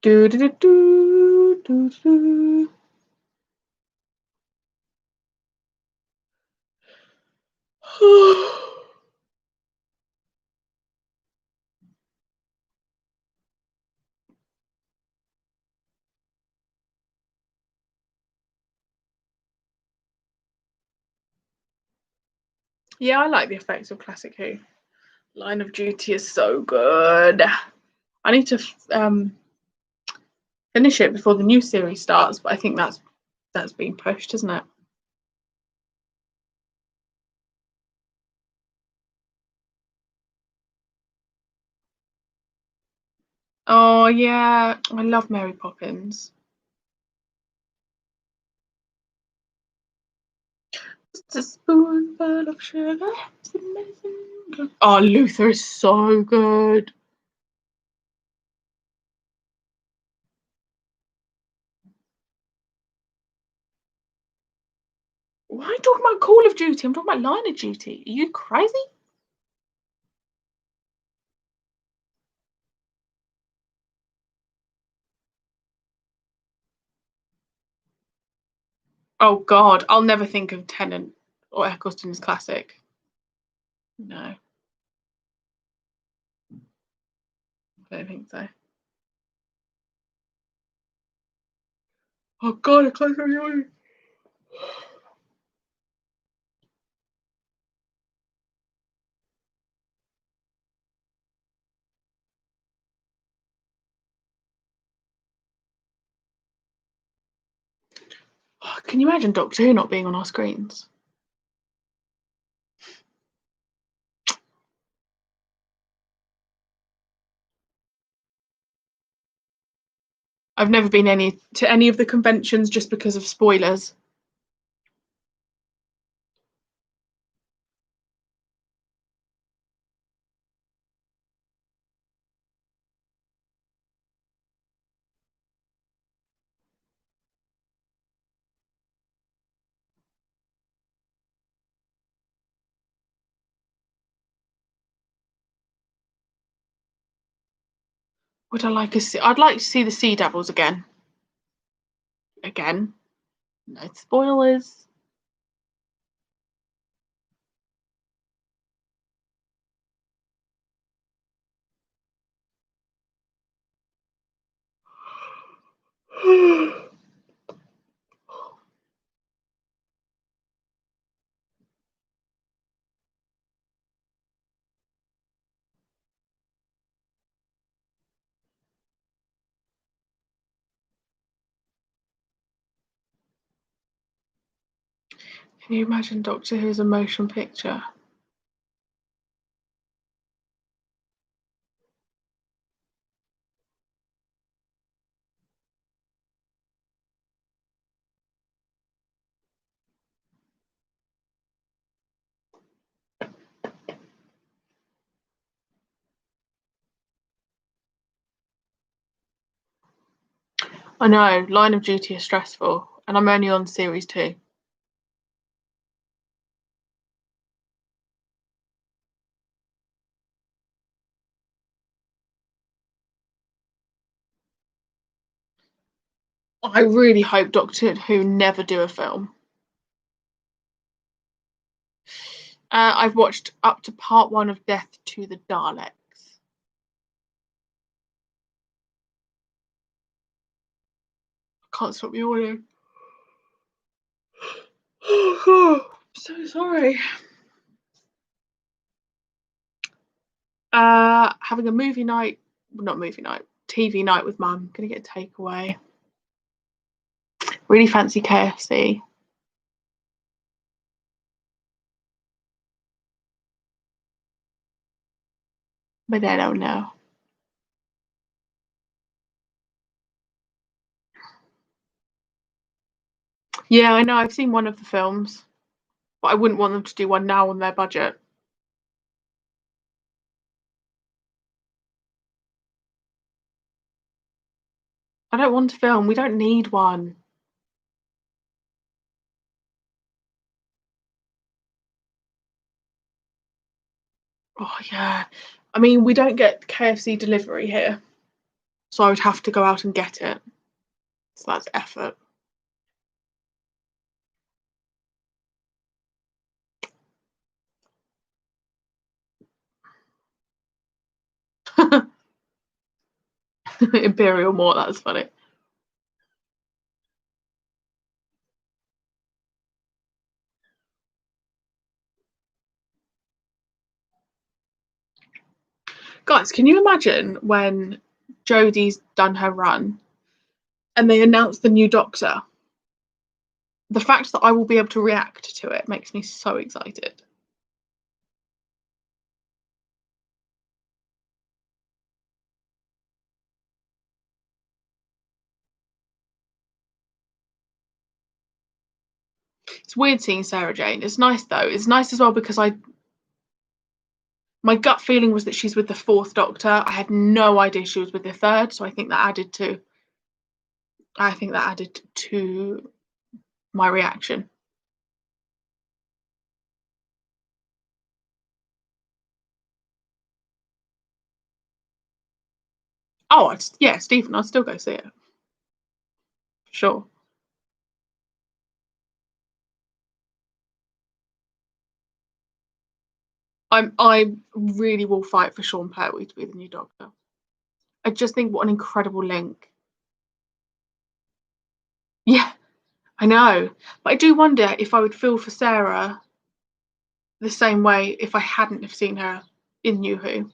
Do do do do do. Yeah, I like the effects of Classic Who. Line of Duty is so good. I need to finish it before the new series starts, but I think that's being pushed, isn't it? Oh yeah, I love Mary Poppins. Just a spoonful of sugar. It's amazing. Oh, Luther is so good. Why are you talking about Call of Duty? I'm talking about Line of Duty. Are you crazy? Oh God, I'll never think of Tennant or Eccleston as classic. No, I don't think so. Oh God, I can't remember. Can you imagine Doctor Who not being on our screens? I've never been to any of the conventions just because of spoilers. Would I like to see? I'd like to see the Sea Devils again. Again, no spoilers. Can you imagine Doctor Who's a motion picture? I know, Line of Duty is stressful, and I'm only on series 2. I really hope Doctor Who never do a film. I've watched up to part 1 of Death to the Daleks. I can't stop yawning. Oh God, I'm so sorry. Having a movie night, well, not movie night, TV night with Mum. Gonna get a takeaway. Really fancy KFC. But I don't know. Yeah, I know. I've seen one of the films, but I wouldn't want them to do one now on their budget. I don't want a film. We don't need one. Oh yeah. I mean, we don't get KFC delivery here, so I would have to go out and get it. So that's effort. Imperial Mort, that's funny. Guys, can you imagine when Jodie's done her run and they announce the new Doctor? The fact that I will be able to react to it makes me so excited. It's weird seeing Sarah Jane. It's nice though. It's nice as well because my gut feeling was that she's with the 4th Doctor. I had no idea she was with the 3rd, so I think that added to my reaction. Oh, yeah, Stephen, I'd still go see it. Sure. I really will fight for Sean Pertwee to be the new Doctor. I just think what an incredible link. Yeah, I know. But I do wonder if I would feel for Sarah the same way if I hadn't have seen her in New Who.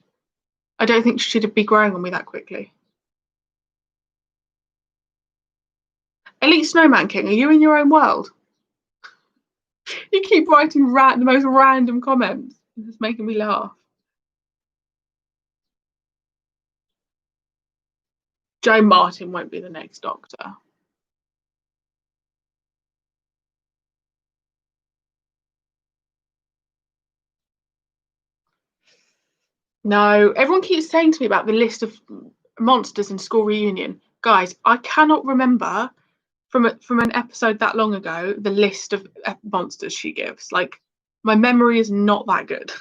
I don't think she'd be growing on me that quickly. Elite Snowman King, are you in your own world? You keep writing the most random comments. It's making me laugh. Joe Martin won't be the next Doctor. No, everyone keeps saying to me about the list of monsters in School Reunion. Guys, I cannot remember from an episode that long ago the list of monsters she gives. Like, my memory is not that good.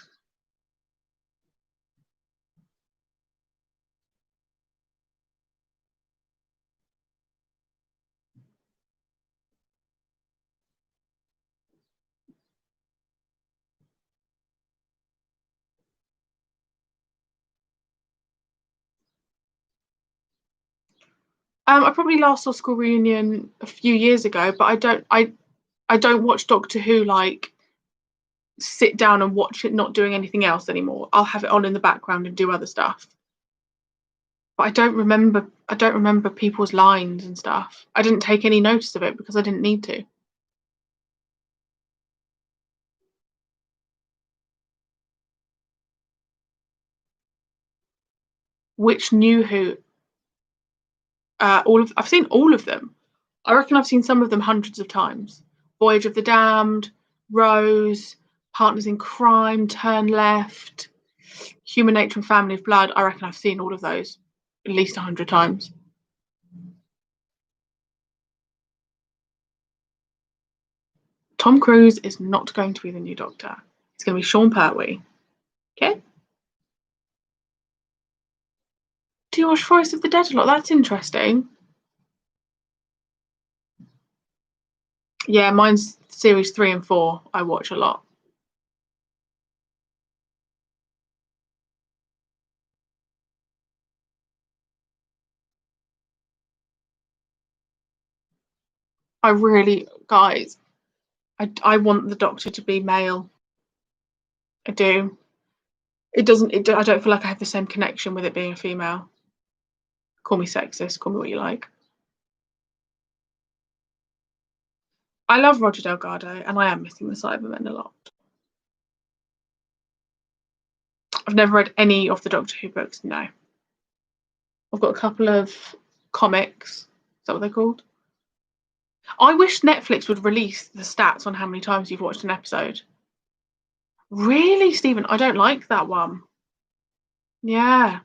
I probably last saw School Reunion a few years ago, but I don't watch Doctor Who like sit down and watch it not doing anything else anymore. I'll have it on in the background and do other stuff. But I don't remember people's lines and stuff. I didn't take any notice of it because I didn't need to. Which New Who? I've seen all of them. I reckon I've seen some of them hundreds of times. Voyage of the Damned, Rose, Partners in Crime, Turn Left, Human Nature and Family of Blood. I reckon I've seen all of those at least 100 times. Tom Cruise is not going to be the new Doctor. It's going to be Sean Pertwee. Okay. Do you watch Forest of the Dead a lot? That's interesting. Yeah, mine's series 3 and 4. I watch a lot. I really, guys, I want the Doctor to be male. I do. It doesn't. I don't feel like I have the same connection with it being a female. Call me sexist. Call me what you like. I love Roger Delgado, and I am missing the Cybermen a lot. I've never read any of the Doctor Who books. No, I've got a couple of comics. Is that what they're called? I wish Netflix would release the stats on how many times you've watched an episode. Really, Stephen? I don't like that one. Yeah.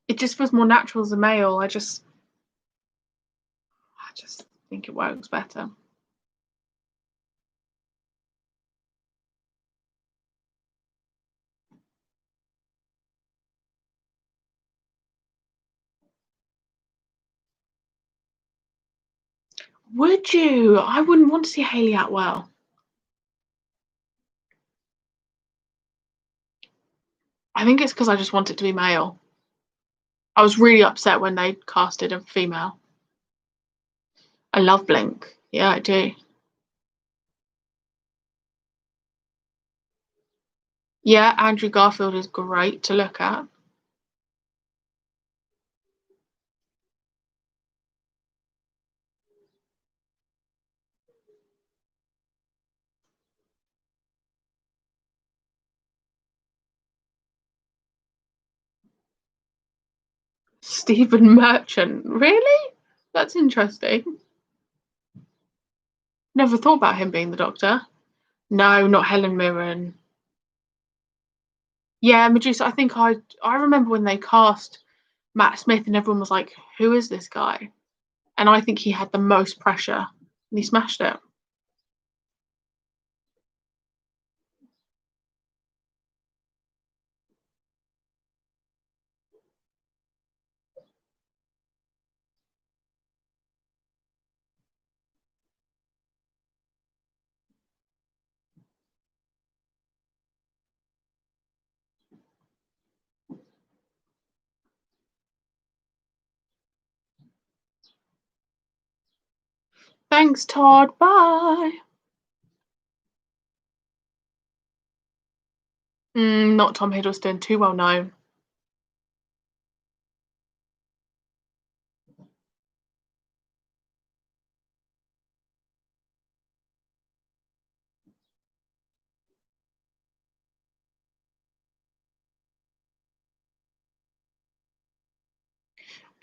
It just feels more natural as a male. I just think it works better. Would you? I wouldn't want to see Hayley Atwell. I think it's because I just want it to be male. I was really upset when they casted a female. I love Blink. Yeah, I do. Yeah, Andrew Garfield is great to look at. Stephen Merchant. Really? That's interesting. Never thought about him being the Doctor. No, not Helen Mirren. Yeah, Medusa. I remember when they cast Matt Smith and everyone was like, "Who is this guy?" And I think he had the most pressure and he smashed it. Thanks, Todd. Bye. Not Tom Hiddleston, too well known.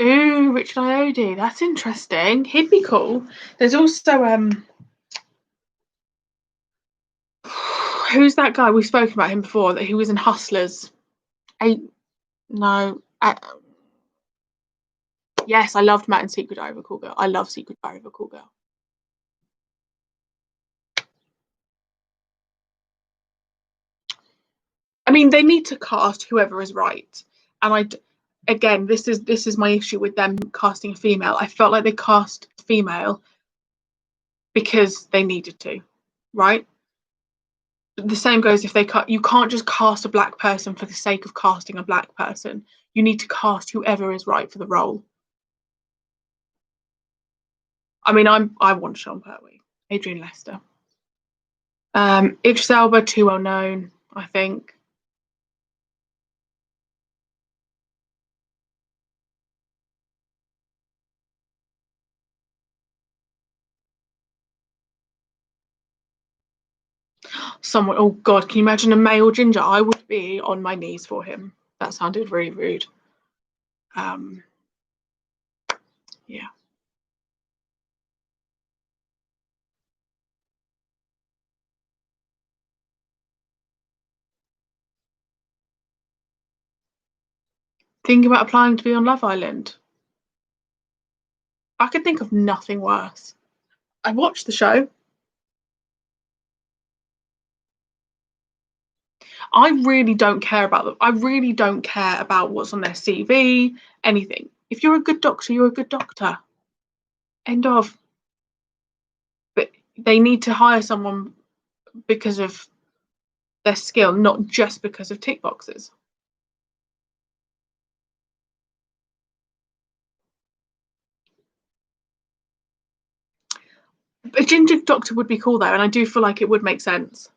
Ooh, Richard Iodi, that's interesting. He'd be cool. There's also who's that guy? We've spoken about him before. That he was in Hustlers. No. Yes, I loved Matt in Secret Diary of a Cool Girl. I love Secret Diary of a Cool Girl. I mean, they need to cast whoever is right. And again, this is my issue with them casting a female. I felt like they cast a female because they needed to, right? The same goes if they cut. You can't just cast a black person for the sake of casting a black person. You need to cast whoever is right for the role. I mean, I want Sean Pertwee, Adrian Lester, Idris Elba, too well known, I think. Someone, oh God, can you imagine a male Ginger? I would be on my knees for him. That sounded really rude. Yeah. Thinking about applying to be on Love Island. I could think of nothing worse. I watched the show. I really don't care about them. I really don't care about what's on their CV, anything. If you're a good doctor, you're a good doctor. End of. But they need to hire someone because of their skill, not just because of tick boxes. A ginger doctor would be cool though, and I do feel like it would make sense.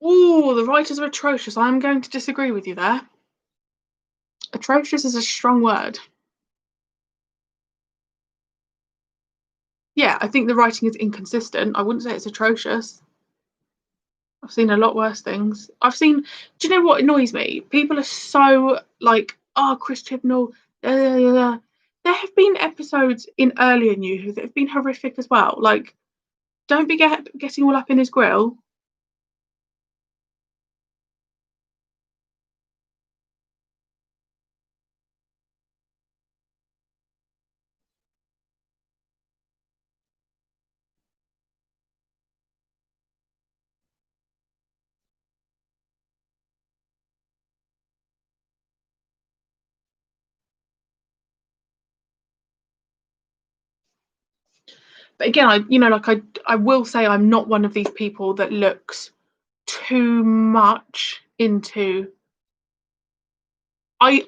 Ooh, the writers are atrocious. I'm going to disagree with you there. Atrocious is a strong word. Yeah, I think the writing is inconsistent. I wouldn't say it's atrocious. I've seen a lot worse things. Do you know what annoys me? People are so like, oh, Chris Chibnall. There have been episodes in earlier New Who that have been horrific as well. Like, don't be getting all up in his grill. But again, I will say I'm not one of these people that looks too much into. I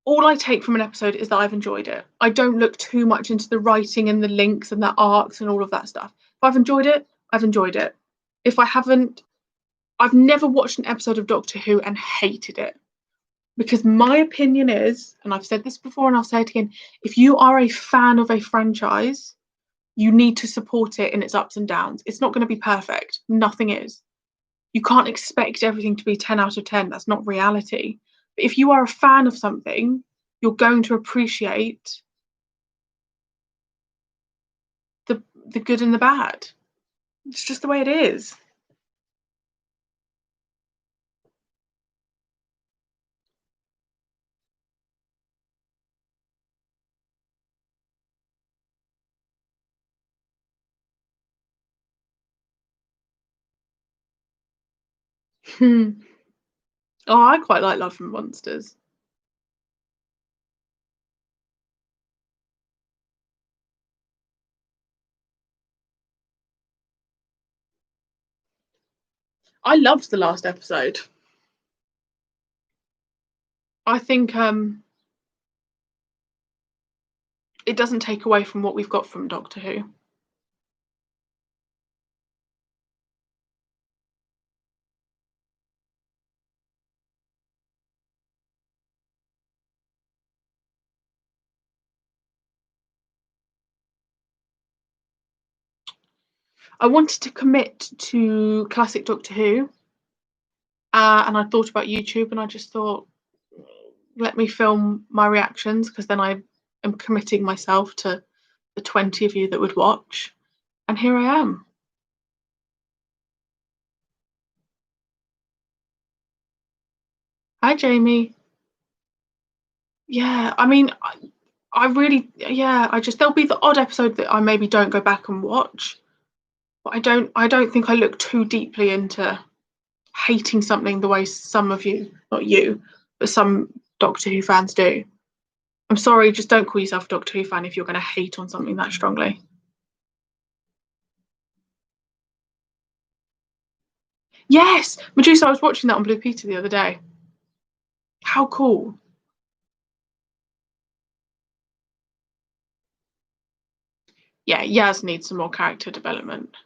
all I take from an episode is that I've enjoyed it. I don't look too much into the writing and the links and the arcs and all of that stuff. If I've enjoyed it, I've enjoyed it. If I haven't, I've never watched an episode of Doctor Who and hated it. Because my opinion is, and I've said this before and I'll say it again, if you are a fan of a franchise, you need to support it in its ups and downs. It's not going to be perfect. Nothing is. You can't expect everything to be 10 out of 10. That's not reality. But if you are a fan of something, you're going to appreciate the good and the bad. It's just the way it is. Oh, I quite like Love and Monsters. I loved the last episode. I think it doesn't take away from what we've got from Doctor Who. I wanted to commit to classic Doctor Who, and I thought about YouTube, and I just thought, let me film my reactions, because then I am committing myself to the 20 of you that would watch, and here I am. Hi, Jamie. Yeah, I mean, I really, yeah, there'll be the odd episode that I maybe don't go back and watch, but I don't think I look too deeply into hating something the way some of you, not you, but some Doctor Who fans do. I'm sorry, just don't call yourself a Doctor Who fan if you're going to hate on something that strongly. Yes, Medusa, I was watching that on Blue Peter the other day. How cool. Yeah, Yaz needs some more character development.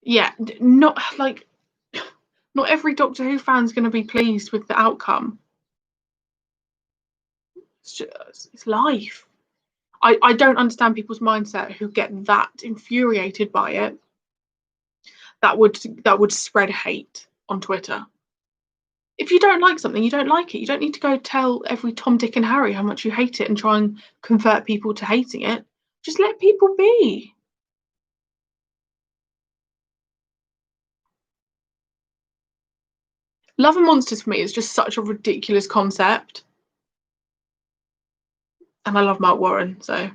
Yeah, not like, not every Doctor Who fan's going to be pleased with the outcome. It's life. I don't understand people's mindset who get that infuriated by it. That would spread hate on Twitter. If you don't like something, you don't like it. You don't need to go tell every Tom, Dick, and Harry how much you hate it and try and convert people to hating it. Just let people be. Love and Monsters for me is just such a ridiculous concept. And I love Mark Warren, so.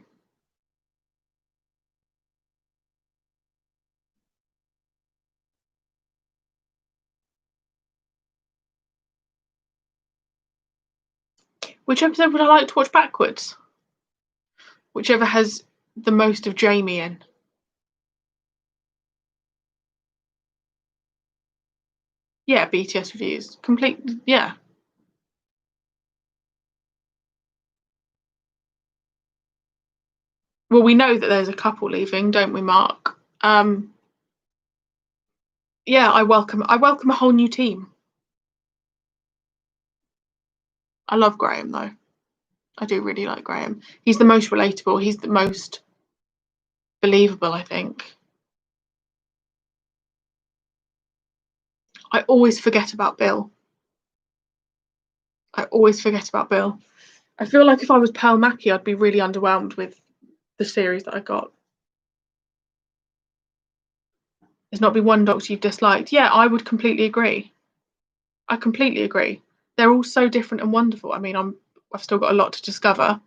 Which episode would I like to watch backwards? Whichever has the most of Jamie in. Yeah, BTS reviews. Complete, yeah. Well, we know that there's a couple leaving, don't we, Mark? Yeah, I welcome a whole new team. I love Graham though. I do really like Graham. He's the most relatable. He's the most believable, I think. I always forget about Bill. I always forget about Bill. I feel like if I was Pearl Mackie, I'd be really underwhelmed with the series that I got. There's not been one Doctor you've disliked. Yeah, I would completely agree. I completely agree. They're all so different and wonderful. I mean, I've still got a lot to discover.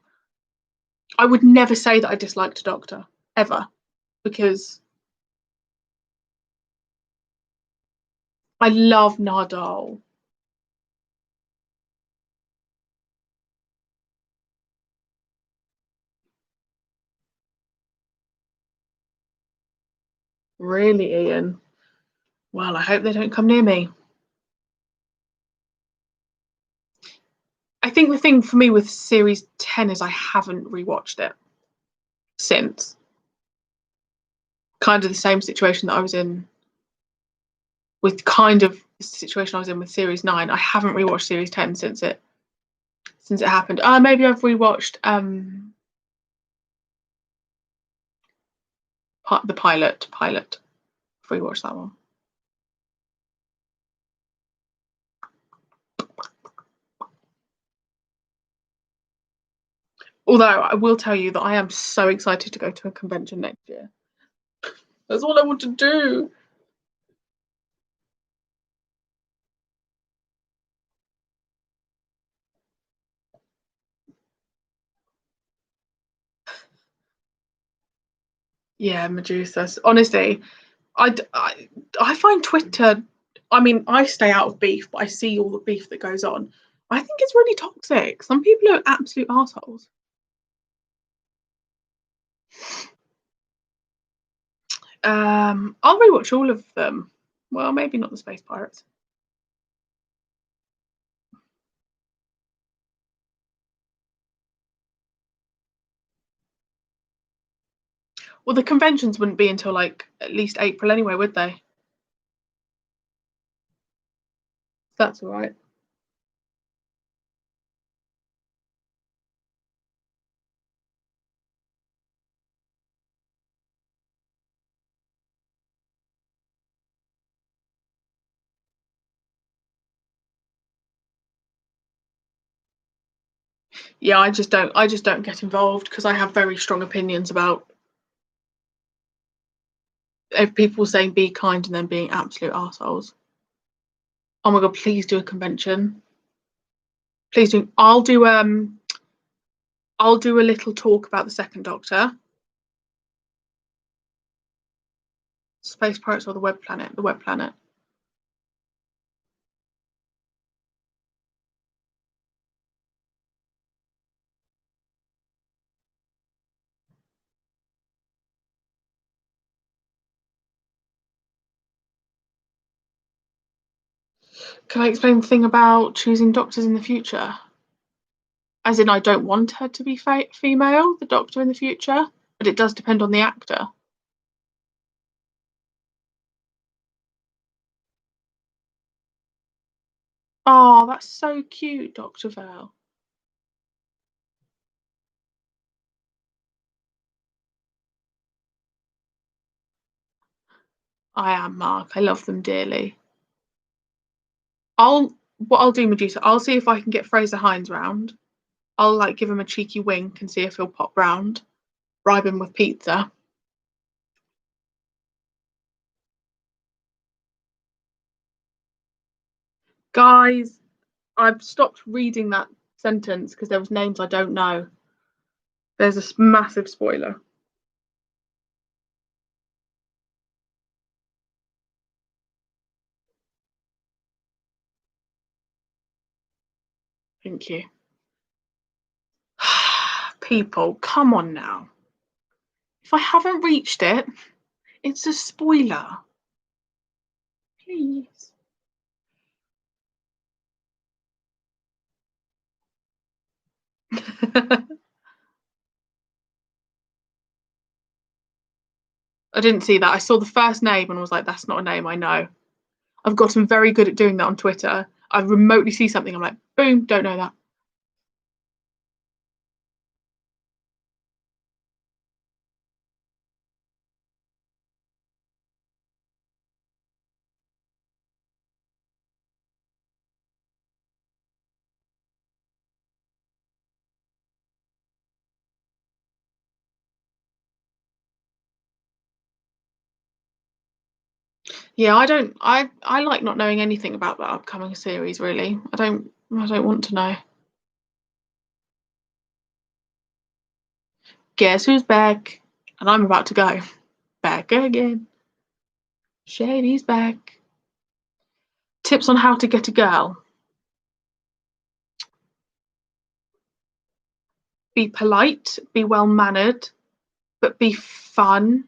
I would never say that I disliked a Doctor ever, because I love Nardole. Really, Ian? Well, I hope they don't come near me. I think the thing for me with series 10 is I haven't rewatched it since. Kind of the same situation that I was in with kind of the situation I was in with series 9. I haven't rewatched series 10 since it happened. Maybe I've rewatched the pilot. I've rewatched that one. Although I will tell you that I am so excited to go to a convention next year. That's all I want to do. Yeah, Medusa. Honestly, I find Twitter. I mean, I stay out of beef, but I see all the beef that goes on. I think it's really toxic. Some people are absolute assholes. I'll rewatch all of them. Well, maybe not the Space Pirates. Well, the conventions wouldn't be until like at least April anyway, would they? That's all right. Yeah, I just don't get involved because I have very strong opinions about if people saying be kind and then being absolute assholes. Oh my god, please do a convention. Please do. I'll do a little talk about the second Doctor. Space Pirates or the Web Planet? The Web Planet. Can I explain the thing about choosing doctors in the future? As in, I don't want her to be female, the Doctor in the future, but it does depend on the actor. Oh, that's so cute, Dr. Vale. I am, Mark. I love them dearly. What I'll do, Medusa, I'll see if I can get Fraser Hines round. I'll like give him a cheeky wink and see if he'll pop round, bribe him with pizza. Guys, I've stopped reading that sentence because there was names I don't know. There's a massive spoiler. Thank you. People, come on now. If I haven't reached it, it's a spoiler. Please. I didn't see that. I saw the first name and was like, that's not a name I know. I've gotten very good at doing that on Twitter. I remotely see something, I'm like, boom, don't know that. Yeah, I like not knowing anything about that upcoming series really. I don't want to know. Guess who's back? And I'm about to go. Back again. Shady's back. Tips on how to get a girl. Be polite, be well mannered, but be fun.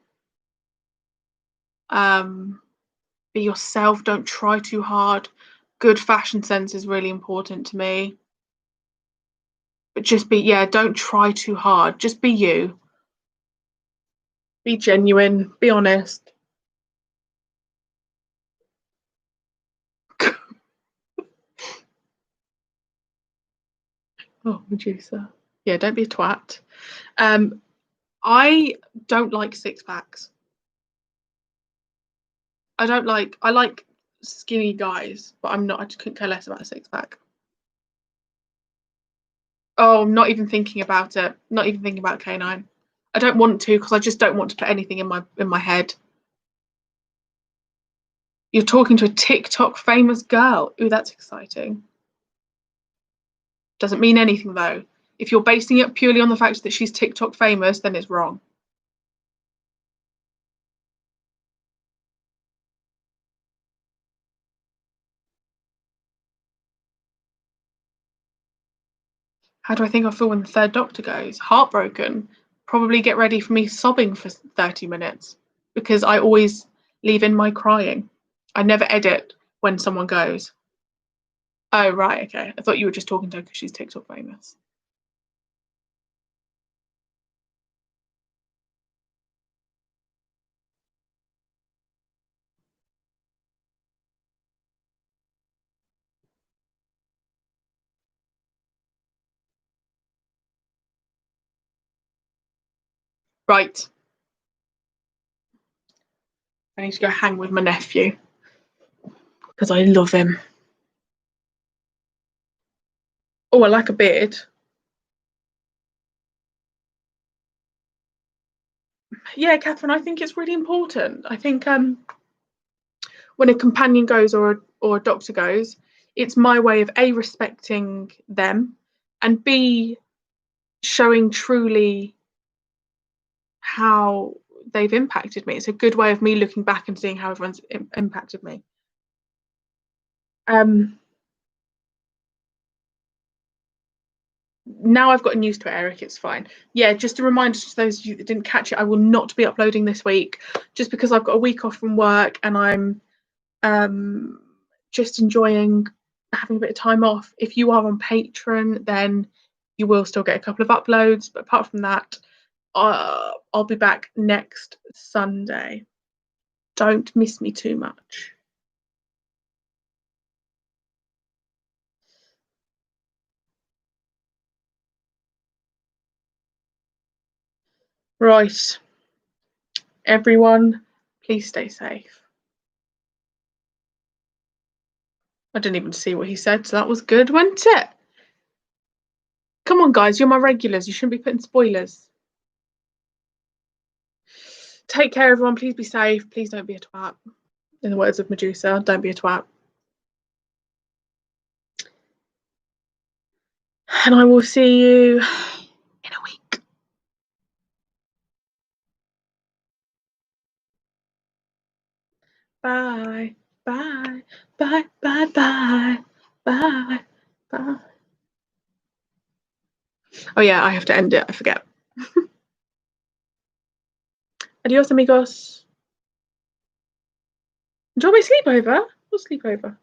Um, be yourself, don't try too hard. Good fashion sense is really important to me. But just be, yeah, don't try too hard. Just be you. Be genuine, be honest. Oh, Medusa. Yeah, don't be a twat. Um, I don't like six packs. I like skinny guys, but I just couldn't care less about a six pack. Oh, I'm not even thinking about it. Not even thinking about K9. I don't want to because I just don't want to put anything in my head. You're talking to a TikTok famous girl. Ooh, that's exciting. Doesn't mean anything though. If you're basing it purely on the fact that she's TikTok famous, then it's wrong. How do I think I'll feel when the third Doctor goes? Heartbroken. Probably get ready for me sobbing for 30 minutes. because I always leave in my crying. I never edit when someone goes. Oh, right, okay. I thought you were just talking to her because she's TikTok famous. Right. I need to go hang with my nephew because I love him. Oh, I like a beard. Yeah, Catherine, I think it's really important. I think when a companion goes or a doctor goes, it's my way of A, respecting them, and B, showing truly how they've impacted me. It's a good way of me looking back and seeing how everyone's impacted me. Now I've gotten used to it, Eric. It's fine. Yeah, just a reminder to those of you that didn't catch it, I will not be uploading this week just because I've got a week off from work and I'm just enjoying having a bit of time off. If you are on Patreon, then you will still get a couple of uploads, but apart from that, I'll be back next Sunday. Don't miss me too much. Right, everyone, please stay safe. I didn't even see what he said, so that was good, wasn't it? Come on, guys, you're my regulars. You shouldn't be putting spoilers. Take care, everyone. Please be safe. Please don't be a twat. In the words of Medusa, don't be a twat. And I will see you in a week. Bye. Bye. Bye. Bye. Bye. Bye. Bye. Oh, yeah, I have to end it. I forget. Adios, amigos. Enjoy my sleepover. What sleepover?